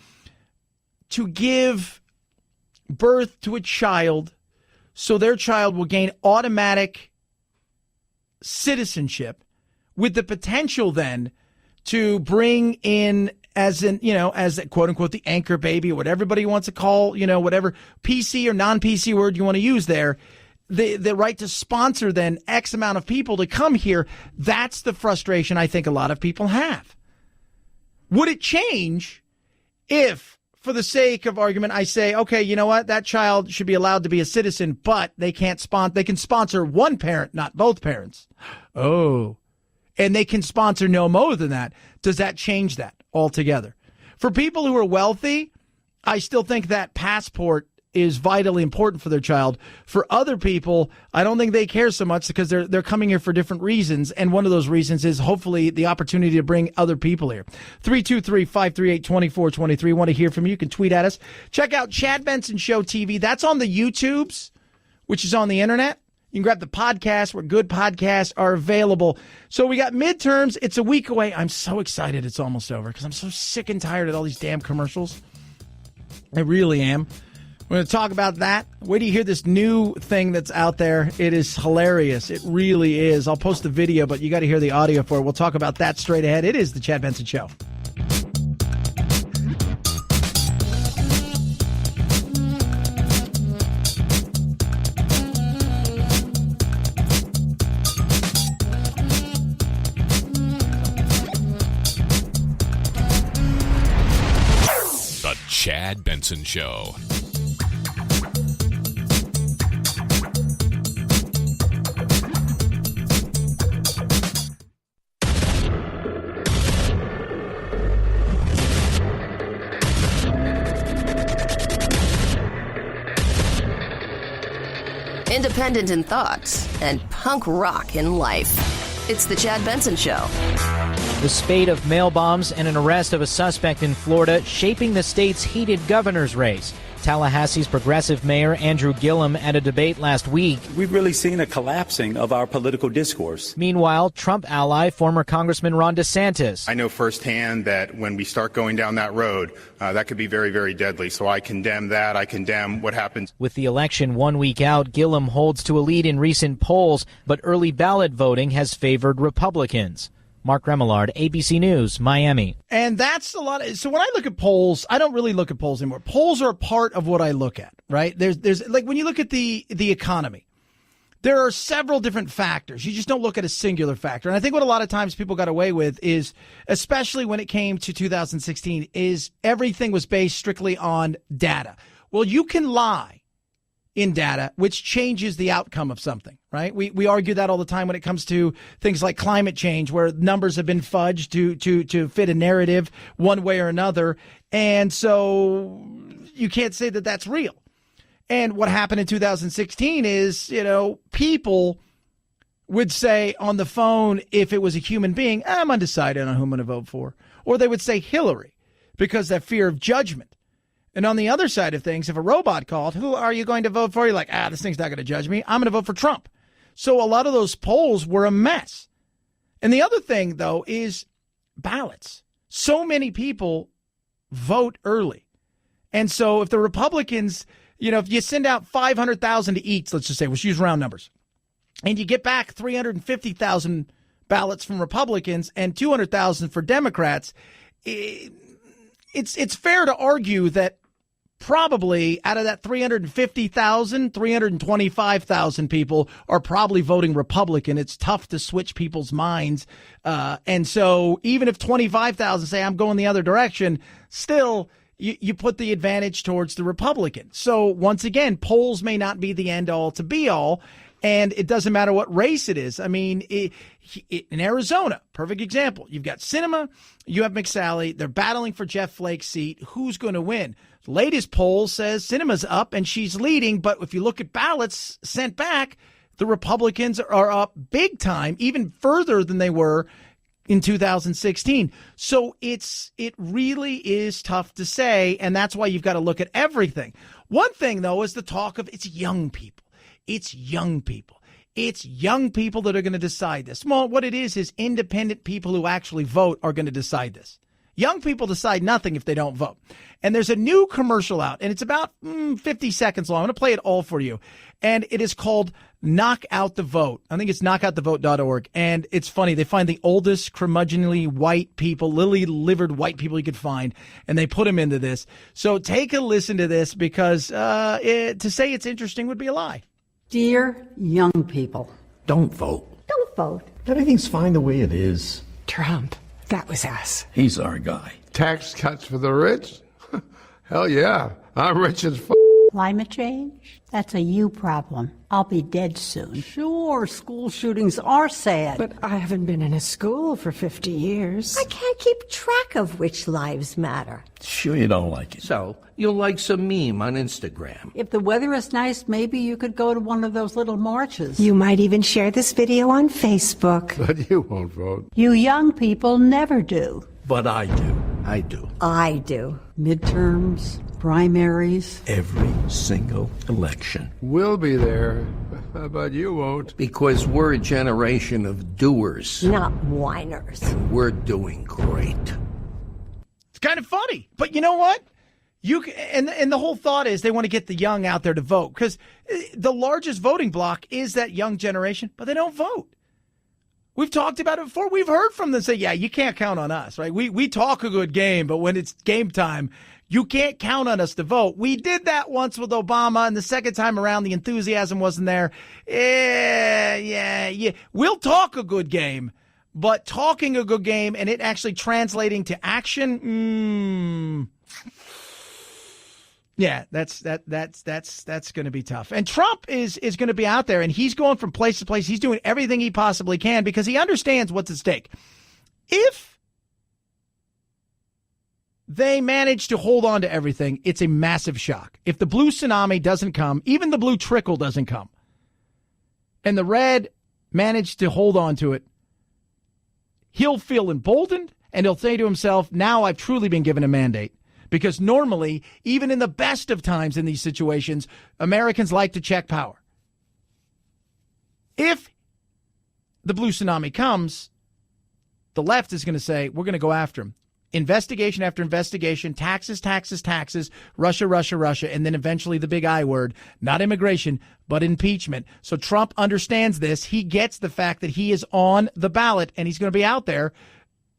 C: to give birth to a child so their child will gain automatic citizenship with the potential then to bring in as quote unquote the anchor baby, or what everybody wants to call, whatever PC or non-PC word you want to use there, the right to sponsor then X amount of people to come here. That's the frustration I think a lot of people have. Would it change if, for the sake of argument, I say, okay, you know what, that child should be allowed to be a citizen, but they can sponsor one parent, not both parents. Oh. And they can sponsor no more than that. Does that change that altogether? For people who are wealthy, I still think that passport is vitally important for their child. For other people, I don't think they care so much because they're coming here for different reasons. And one of those reasons is hopefully the opportunity to bring other people here. 323-538-2423. Want to hear from you. You can tweet at us. Check out Chad Benson Show TV. That's on the YouTubes, which is on the internet. You can grab the podcast where good podcasts are available. So we got midterms. It's a week away. I'm so excited it's almost over because I'm so sick and tired of all these damn commercials. I really am. We're going to talk about that. Wait till you hear this new thing that's out there. It is hilarious. It really is. I'll post the video, but you got to hear the audio for it. We'll talk about that straight ahead. It is the Chad Benson Show.
L: The Chad Benson Show.
A: Independent in thoughts and punk rock in life. It's the Chad Benson Show.
K: The spate of mail bombs and an arrest of a suspect in Florida shaping the state's heated governor's race. Tallahassee's progressive mayor Andrew Gillum at a debate last week.
M: We've really seen a collapsing of our political discourse.
K: Meanwhile, Trump ally, former Congressman Ron DeSantis.
N: I know firsthand that when we start going down that road, that could be very, very deadly. So I condemn that. I condemn what happens.
K: With the election 1 week out, Gillum holds to a lead in recent polls, but early ballot voting has favored Republicans. Mark Remillard, ABC News, Miami.
C: And that's a lot. So when I look at polls, I don't really look at polls anymore. Polls are a part of what I look at, right? There's like when you look at the economy, there are several different factors. You just don't look at a singular factor. And I think what a lot of times people got away with is, especially when it came to 2016, is everything was based strictly on data. Well, you can lie in data, which changes the outcome of something, right? We argue that all the time when it comes to things like climate change, where numbers have been fudged to fit a narrative one way or another. And so you can't say that that's real. And what happened in 2016 is, people would say on the phone, if it was a human being, I'm undecided on who I'm going to vote for. Or they would say Hillary because that fear of judgment. And on the other side of things, if a robot called, who are you going to vote for? You're like, this thing's not going to judge me. I'm going to vote for Trump. So a lot of those polls were a mess. And the other thing, though, is ballots. So many people vote early. And so if the Republicans, if you send out 500,000 to each, let's just say, let's use round numbers, and you get back 350,000 ballots from Republicans and 200,000 for Democrats, it's fair to argue that probably out of that 350,000, 325,000 people are probably voting Republican. It's tough to switch people's minds. And so even if 25,000 say I'm going the other direction, still you put the advantage towards the Republican. So once again, polls may not be the end all to be all. And it doesn't matter what race it is. I mean, in Arizona, perfect example. You've got Sinema, you have McSally. They're battling for Jeff Flake's seat. Who's going to win? The latest poll says Sinema's up and she's leading. But if you look at ballots sent back, the Republicans are up big time, even further than they were in 2016. So it really is tough to say. And that's why you've got to look at everything. One thing, though, is the talk of it's young people. It's young people. It's young people that are going to decide this. Well, what it is independent people who actually vote are going to decide this. Young people decide nothing if they don't vote. And there's a new commercial out, and it's about 50 seconds long. I'm going to play it all for you. And it is called Knock Out the Vote. I think it's knockoutthevote.org. And it's funny. They find the oldest curmudgeonly white people, lily-livered white people you could find, and they put them into this. So take a listen to this because to say it's interesting would be a lie.
Q: Dear young people,
O: don't vote.
Q: Don't vote.
O: Everything's fine the way it is.
Q: Trump, that was us.
O: He's our guy.
P: Tax cuts for the rich? Hell yeah. I'm rich as f***.
Q: Climate change? That's a you problem. I'll be dead soon. Sure, school shootings are sad.
R: But I haven't been in a school for 50 years. I can't keep track of which lives matter.
O: Sure you don't like it. So, you'll like some meme on Instagram.
Q: If the weather is nice, maybe you could go to one of those little marches.
R: You might even share this video on Facebook.
P: But you won't vote.
Q: You young people never do.
O: But I do. I do.
R: I do.
Q: Midterms, primaries.
O: Every single election.
P: We'll be there, but you won't.
O: Because we're a generation of doers.
R: Not whiners.
O: And we're doing great.
C: It's kind of funny. But you know what? And the whole thought is they want to get the young out there to vote because the largest voting bloc is that young generation, but they don't vote. We've talked about it before. We've heard from them say, yeah, you can't count on us, right? We talk a good game, but when it's game time, you can't count on us to vote. We did that once with Obama, and the second time around, the enthusiasm wasn't there. Yeah. We'll talk a good game, but talking a good game and it actually translating to action, yeah, that's going to be tough. And Trump is going to be out there, and he's going from place to place. He's doing everything he possibly can because he understands what's at stake. If they manage to hold on to everything, it's a massive shock. If the blue tsunami doesn't come, even the blue trickle doesn't come, and the red manage to hold on to it, he'll feel emboldened, and he'll say to himself, now I've truly been given a mandate. Because normally, even in the best of times in these situations, Americans like to check power. If the blue tsunami comes, the left is going to say, we're going to go after him. Investigation after investigation, taxes, Russia, and then eventually the big I word, not immigration, but impeachment. So Trump understands this. He gets the fact that he is on the ballot, and he's going to be out there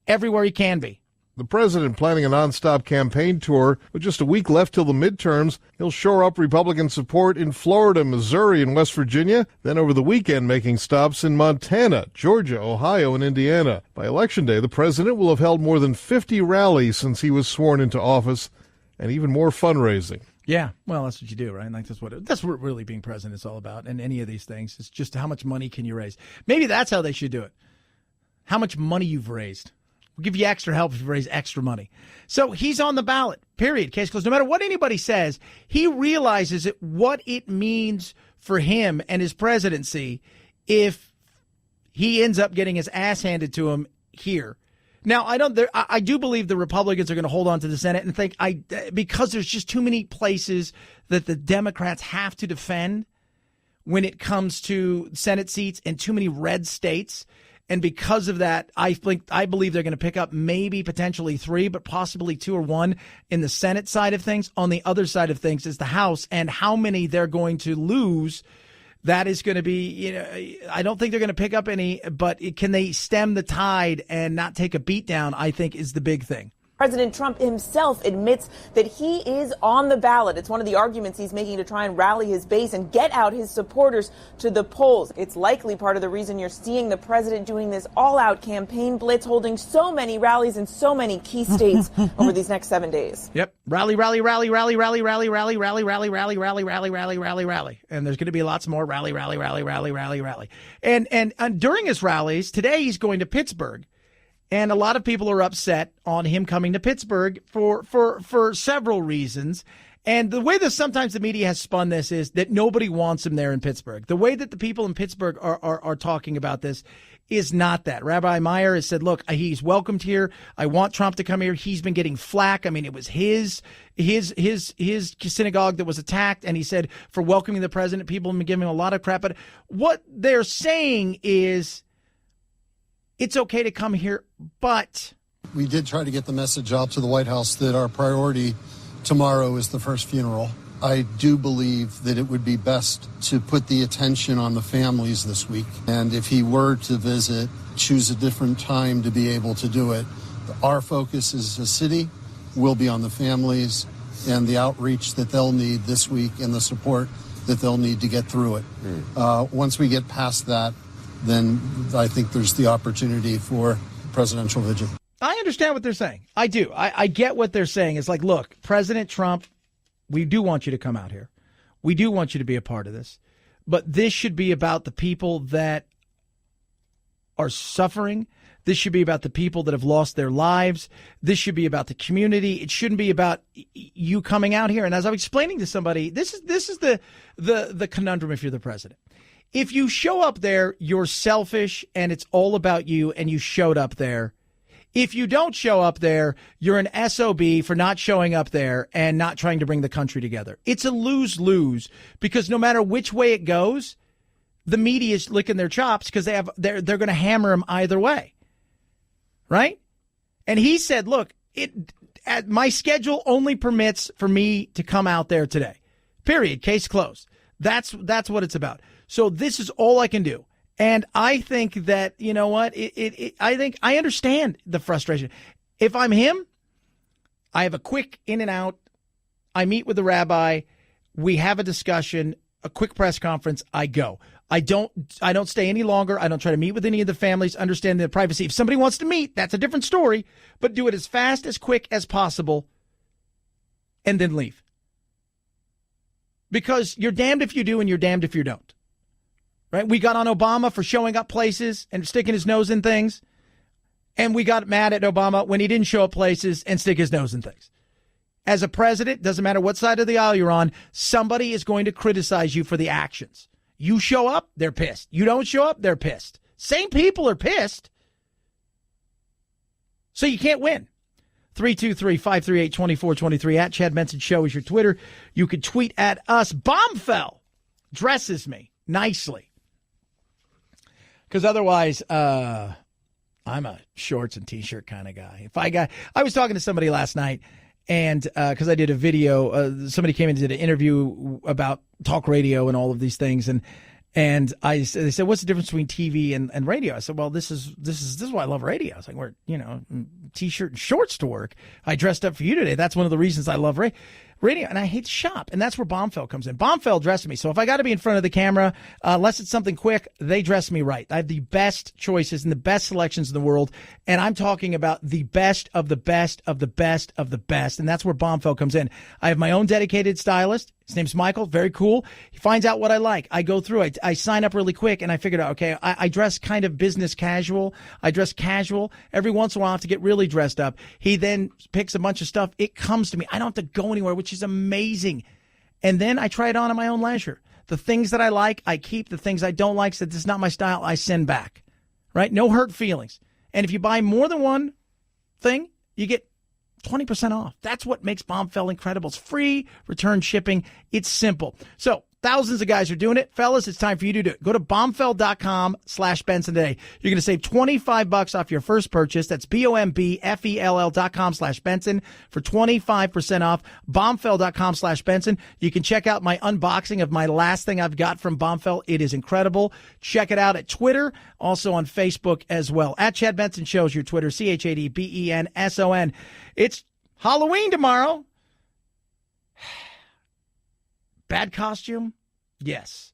C: everywhere he can be.
P: The president planning a nonstop campaign tour. With just a week left till the midterms, he'll shore up Republican support in Florida, Missouri, and West Virginia. Then over the weekend, making stops in Montana, Georgia, Ohio, and Indiana. By Election Day, the president will have held more than 50 rallies since he was sworn into office, and even more fundraising.
C: Yeah, well, that's what you do, right? Like that's what really being president is all about. And any of these things, it's just how much money can you raise. Maybe that's how they should do it. How much money you've raised. We'll give you extra help if you raise extra money. So he's on the ballot, period. Case closed. No matter what anybody says, he realizes what it means for him and his presidency if he ends up getting his ass handed to him here. Now, I do believe the Republicans are going to hold on to the Senate and think because there's just too many places that the Democrats have to defend when it comes to Senate seats and too many red states. And because of that, I believe they're going to pick up maybe potentially 3, but possibly 2 or 1 in the Senate side of things. On the other side of things is the House, and how many they're going to lose. That is going to be, I don't think they're going to pick up any, but can they stem the tide and not take a beat down, I think is the big thing.
G: President Trump himself admits that he is on the ballot. It's one of the arguments he's making to try and rally his base and get out his supporters to the polls. It's likely part of the reason you're seeing the president doing this all-out campaign blitz, holding so many rallies in so many key states over these next 7 days.
C: Yep. Rally. And there's going to be lots more rally. And during his rallies, today he's going to Pittsburgh. And a lot of people are upset on him coming to Pittsburgh for several reasons. And the way that sometimes the media has spun this is that nobody wants him there in Pittsburgh. The way that the people in Pittsburgh are talking about this is not that. Rabbi Meyer has said, look, he's welcomed here. I want Trump to come here. He's been getting flack. I mean, it was his synagogue that was attacked. And he said for welcoming the president, people have been giving him a lot of crap. But what they're saying is, it's okay to come here, but
T: we did try to get the message out to the White House that our priority tomorrow is the first funeral. I do believe that it would be best to put the attention on the families this week. And if he were to visit, choose a different time to be able to do it. Our focus as a city will be on the families and the outreach that they'll need this week and the support that they'll need to get through it. Once we get past that, then I think there's the opportunity for presidential vigil.
C: I understand what they're saying. I do. I get what they're saying. It's like, look, President Trump, we do want you to come out here. We do want you to be a part of this. But this should be about the people that are suffering. This should be about the people that have lost their lives. This should be about the community. It shouldn't be about you coming out here. And as I was explaining to somebody, this is the conundrum if you're the president. If you show up there, you're selfish and it's all about you and you showed up there. If you don't show up there, you're an SOB for not showing up there and not trying to bring the country together. It's a lose-lose because no matter which way it goes, the media is licking their chops because they're going to hammer him either way. Right? And he said, look, my schedule only permits for me to come out there today. Period. Case closed. That's what it's about. So this is all I can do. And I think that, you know what, I think I understand the frustration. If I'm him, I have a quick in and out. I meet with the rabbi. We have a discussion, a quick press conference. I go. I don't stay any longer. I don't try to meet with any of the families, understand their privacy. If somebody wants to meet, that's a different story, but do it as fast, as quick as possible, and then leave. Because you're damned if you do and you're damned if you don't. Right? We got on Obama for showing up places and sticking his nose in things. And we got mad at Obama when he didn't show up places and stick his nose in things. As a president, doesn't matter what side of the aisle you're on, somebody is going to criticize you for the actions. You show up, they're pissed. You don't show up, they're pissed. Same people are pissed. So you can't win. 323-538-2423 at Chad Benson Show is your Twitter. You could tweet at us. Bombfell dresses me nicely. Because otherwise, I'm a shorts and T-shirt kind of guy. I was talking to somebody last night, and because I did a video, somebody came in and did an interview about talk radio and all of these things, and they said, "What's the difference between TV and radio?" I said, "Well, this is why I love radio." I was like, "We're T-shirt and shorts to work. I dressed up for you today. That's one of the reasons I love radio, and I hate to shop, and that's where Bombfell comes in. Bombfell dressed me, so if I got to be in front of the camera, unless it's something quick, they dress me right. I have the best choices and the best selections in the world, and I'm talking about the best of the best of the best of the best, and that's where Bombfell comes in. I have my own dedicated stylist. His name's Michael. Very cool. He finds out what I like. I go through it. I sign up really quick, and I figured out, okay, I dress kind of business casual. I dress casual. Every once in a while, I have to get really dressed up. He then picks a bunch of stuff. It comes to me. I don't have to go anywhere, which is amazing. And then I try it on at my own leisure. The things that I like, I keep. The things I don't like, so this is not my style, I send back. Right? No hurt feelings. And if you buy more than one thing, you get 20% off. That's what makes Bombfell incredible. It's free return shipping. It's simple. So thousands of guys are doing it. Fellas, it's time for you to do it. Go to bombfell.com/Benson today. You're going to save $25 off your first purchase. That's BOMBFELL.com/Benson for 25% off. Bombfell.com/Benson. You can check out my unboxing of my last thing I've got from Bombfell. It is incredible. Check it out at Twitter, also on Facebook as well. At Chad Benson Shows your Twitter, ChadBenson. It's Halloween tomorrow. Bad costume? Yes.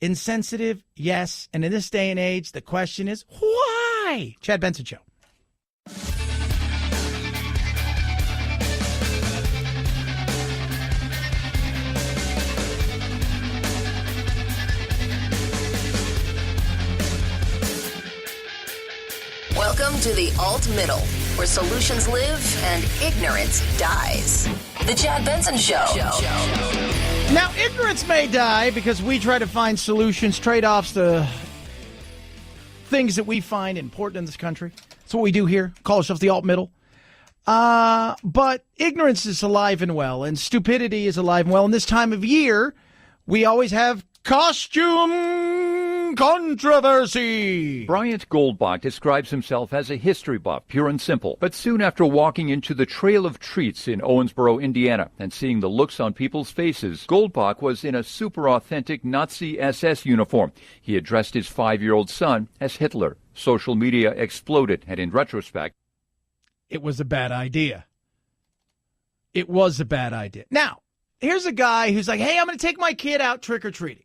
C: Insensitive? Yes. And in this day and age, the question is, why? Chad Benson Show.
A: Welcome to the Alt Middle, where solutions live and ignorance dies. The Chad Benson Show.
C: Now, ignorance may die because we try to find solutions, trade-offs to things that we find important in this country. That's what we do here. Call ourselves the alt middle. But ignorance is alive and well, and stupidity is alive and well. And this time of year, we always have costume controversy.
U: Bryant Goldbach describes himself as a history buff, pure and simple. But soon after walking into the Trail of Treats in Owensboro, Indiana, and seeing the looks on people's faces, Goldbach was in a super authentic Nazi SS uniform. He had dressed his 5-year-old son as Hitler. Social media exploded, and in retrospect,
C: it was a bad idea. It was a bad idea. Now, here's a guy who's like, hey, I'm going to take my kid out trick-or-treating.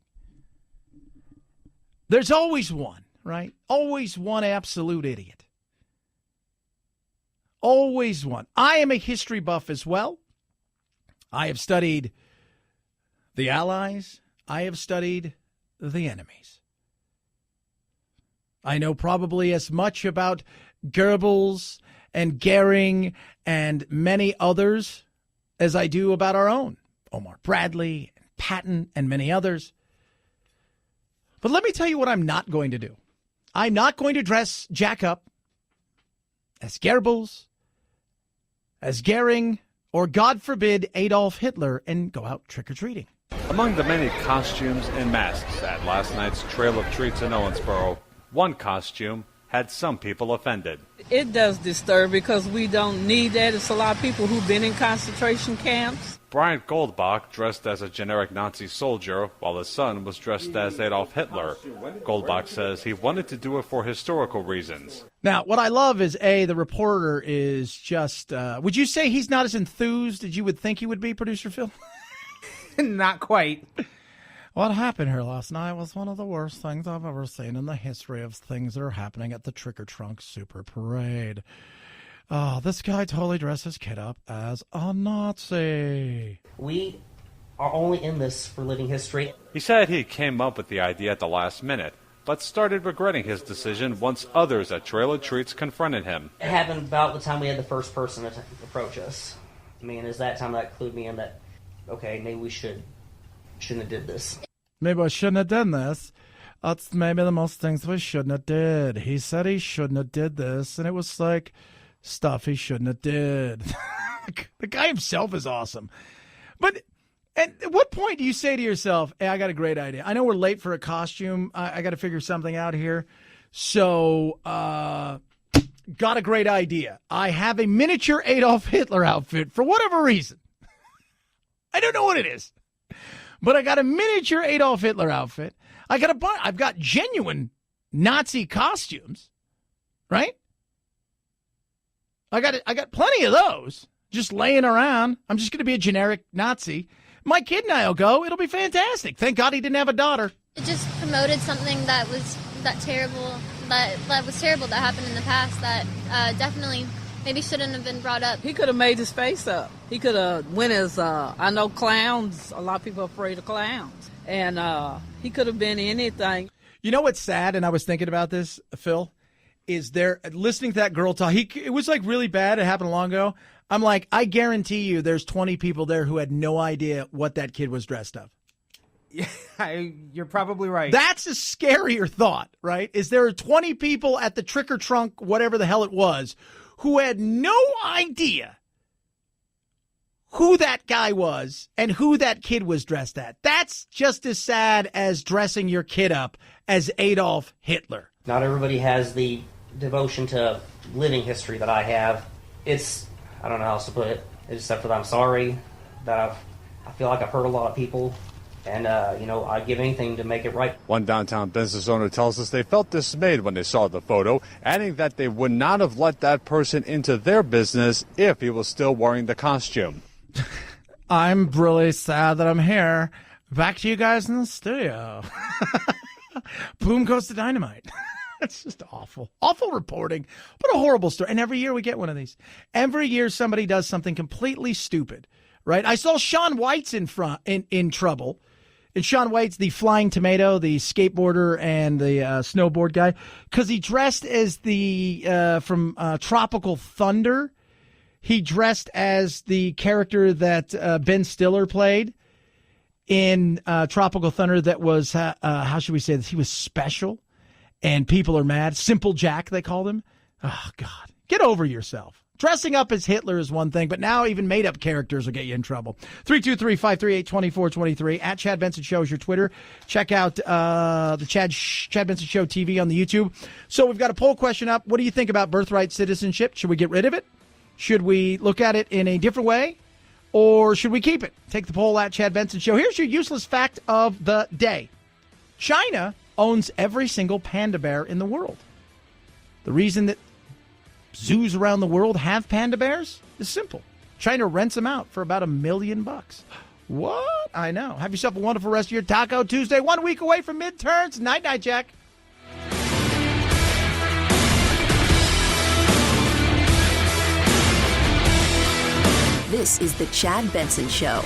C: There's always one, right? Always one absolute idiot. Always one. I am a history buff as well. I have studied the Allies. I have studied the enemies. I know probably as much about Goebbels and Goering and many others as I do about our own. Omar Bradley, Patton, and many others. But let me tell you what I'm not going to do. I'm not going to dress Jack up as Goebbels, as Goering, or God forbid Adolf Hitler and go out trick-or-treating.
V: Among the many costumes and masks at last night's Trail of Treats in Owensboro, one costume
H: had some people offended.
V: It does disturb because we don't need that. It's a lot of people who've been in concentration camps.
H: Bryant Goldbach dressed as a generic Nazi soldier, while his son was dressed as Adolf Hitler. Goldbach says he wanted to do it for historical reasons.
C: Now, what I love is, the reporter is just, would you say he's not as enthused as you would think he would be, Producer Phil?
J: Not quite.
C: What happened here last night was one of the worst things I've ever seen in the history of things that are happening at the Trick or Trunk Super Parade. Oh, this guy totally dressed his kid up as a Nazi.
W: We are only in this for living history.
H: He said he came up with the idea at the last minute, but started regretting his decision once others at Trail of Treats confronted him.
W: It happened about the time we had the first person to approach us. I mean, is that time that clued me in that, okay, maybe we shouldn't have did this.
C: Maybe I shouldn't have done this. That's maybe the most things we shouldn't have did. He said he shouldn't have did this, and it was like stuff he shouldn't have did. The guy himself is awesome. But at what point do you say to yourself, hey, I got a great idea. I know we're late for a costume. I got to figure something out here. So, got a great idea. I have a miniature Adolf Hitler outfit for whatever reason. I don't know what it is. But I got a miniature Adolf Hitler outfit. I've got genuine Nazi costumes, right? I got plenty of those just laying around. I'm just going to be a generic Nazi. My kid and I will go. It'll be fantastic. Thank God he didn't have a daughter.
X: It just promoted something that was terrible that happened in the past that definitely maybe shouldn't have been brought up.
V: He could have made his face up. He could have went as, I know clowns, a lot of people are afraid of clowns. And he could have been anything.
C: You know what's sad, and I was thinking about this, Phil, is there, listening to that girl talk, it was like really bad. It happened long ago. I'm like, I guarantee you there's 20 people there who had no idea what that kid was dressed of.
J: Yeah, you're probably right.
C: That's a scarier thought, right? Is there 20 people at the Trick or Trunk, whatever the hell it was, who had no idea who that guy was and who that kid was dressed at. That's just as sad as dressing your kid up as Adolf Hitler.
W: Not everybody has the devotion to living history that I have. I don't know how else to put it, except that I'm sorry that I feel like I've hurt a lot of people. And, I'd give anything to make it right.
H: One downtown business owner tells us they felt dismayed when they saw the photo, adding that they would not have let that person into their business if he was still wearing the costume.
C: I'm really sad that I'm here. Back to you guys in the studio. Boom goes the dynamite. It's just awful. Awful reporting, but a horrible story. And every year we get one of these. Every year somebody does something completely stupid, right? I saw Shaun White's in trouble. And Shaun White's the flying tomato, the skateboarder and the snowboard guy, because he dressed as from Tropical Thunder. He dressed as the character that Ben Stiller played in Tropical Thunder. That was, how should we say this? He was special, and people are mad. Simple Jack, they called him. Oh, God. Get over yourself. Dressing up as Hitler is one thing, but now even made-up characters will get you in trouble. 323-538-2423. At Chad Benson Show is your Twitter. Check out the Chad Benson Show TV on the YouTube. So we've got a poll question up. What do you think about birthright citizenship? Should we get rid of it? Should we look at it in a different way? Or should we keep it? Take the poll at Chad Benson Show. Here's your useless fact of the day. China owns every single panda bear in the world. The reason that zoos around the world have panda bears is simple. China rents them out for about $1 million. What? I know. Have yourself a wonderful rest of your Taco Tuesday. 1 week away from midterms. Night-night, Jack.
A: This is the Chad Benson Show.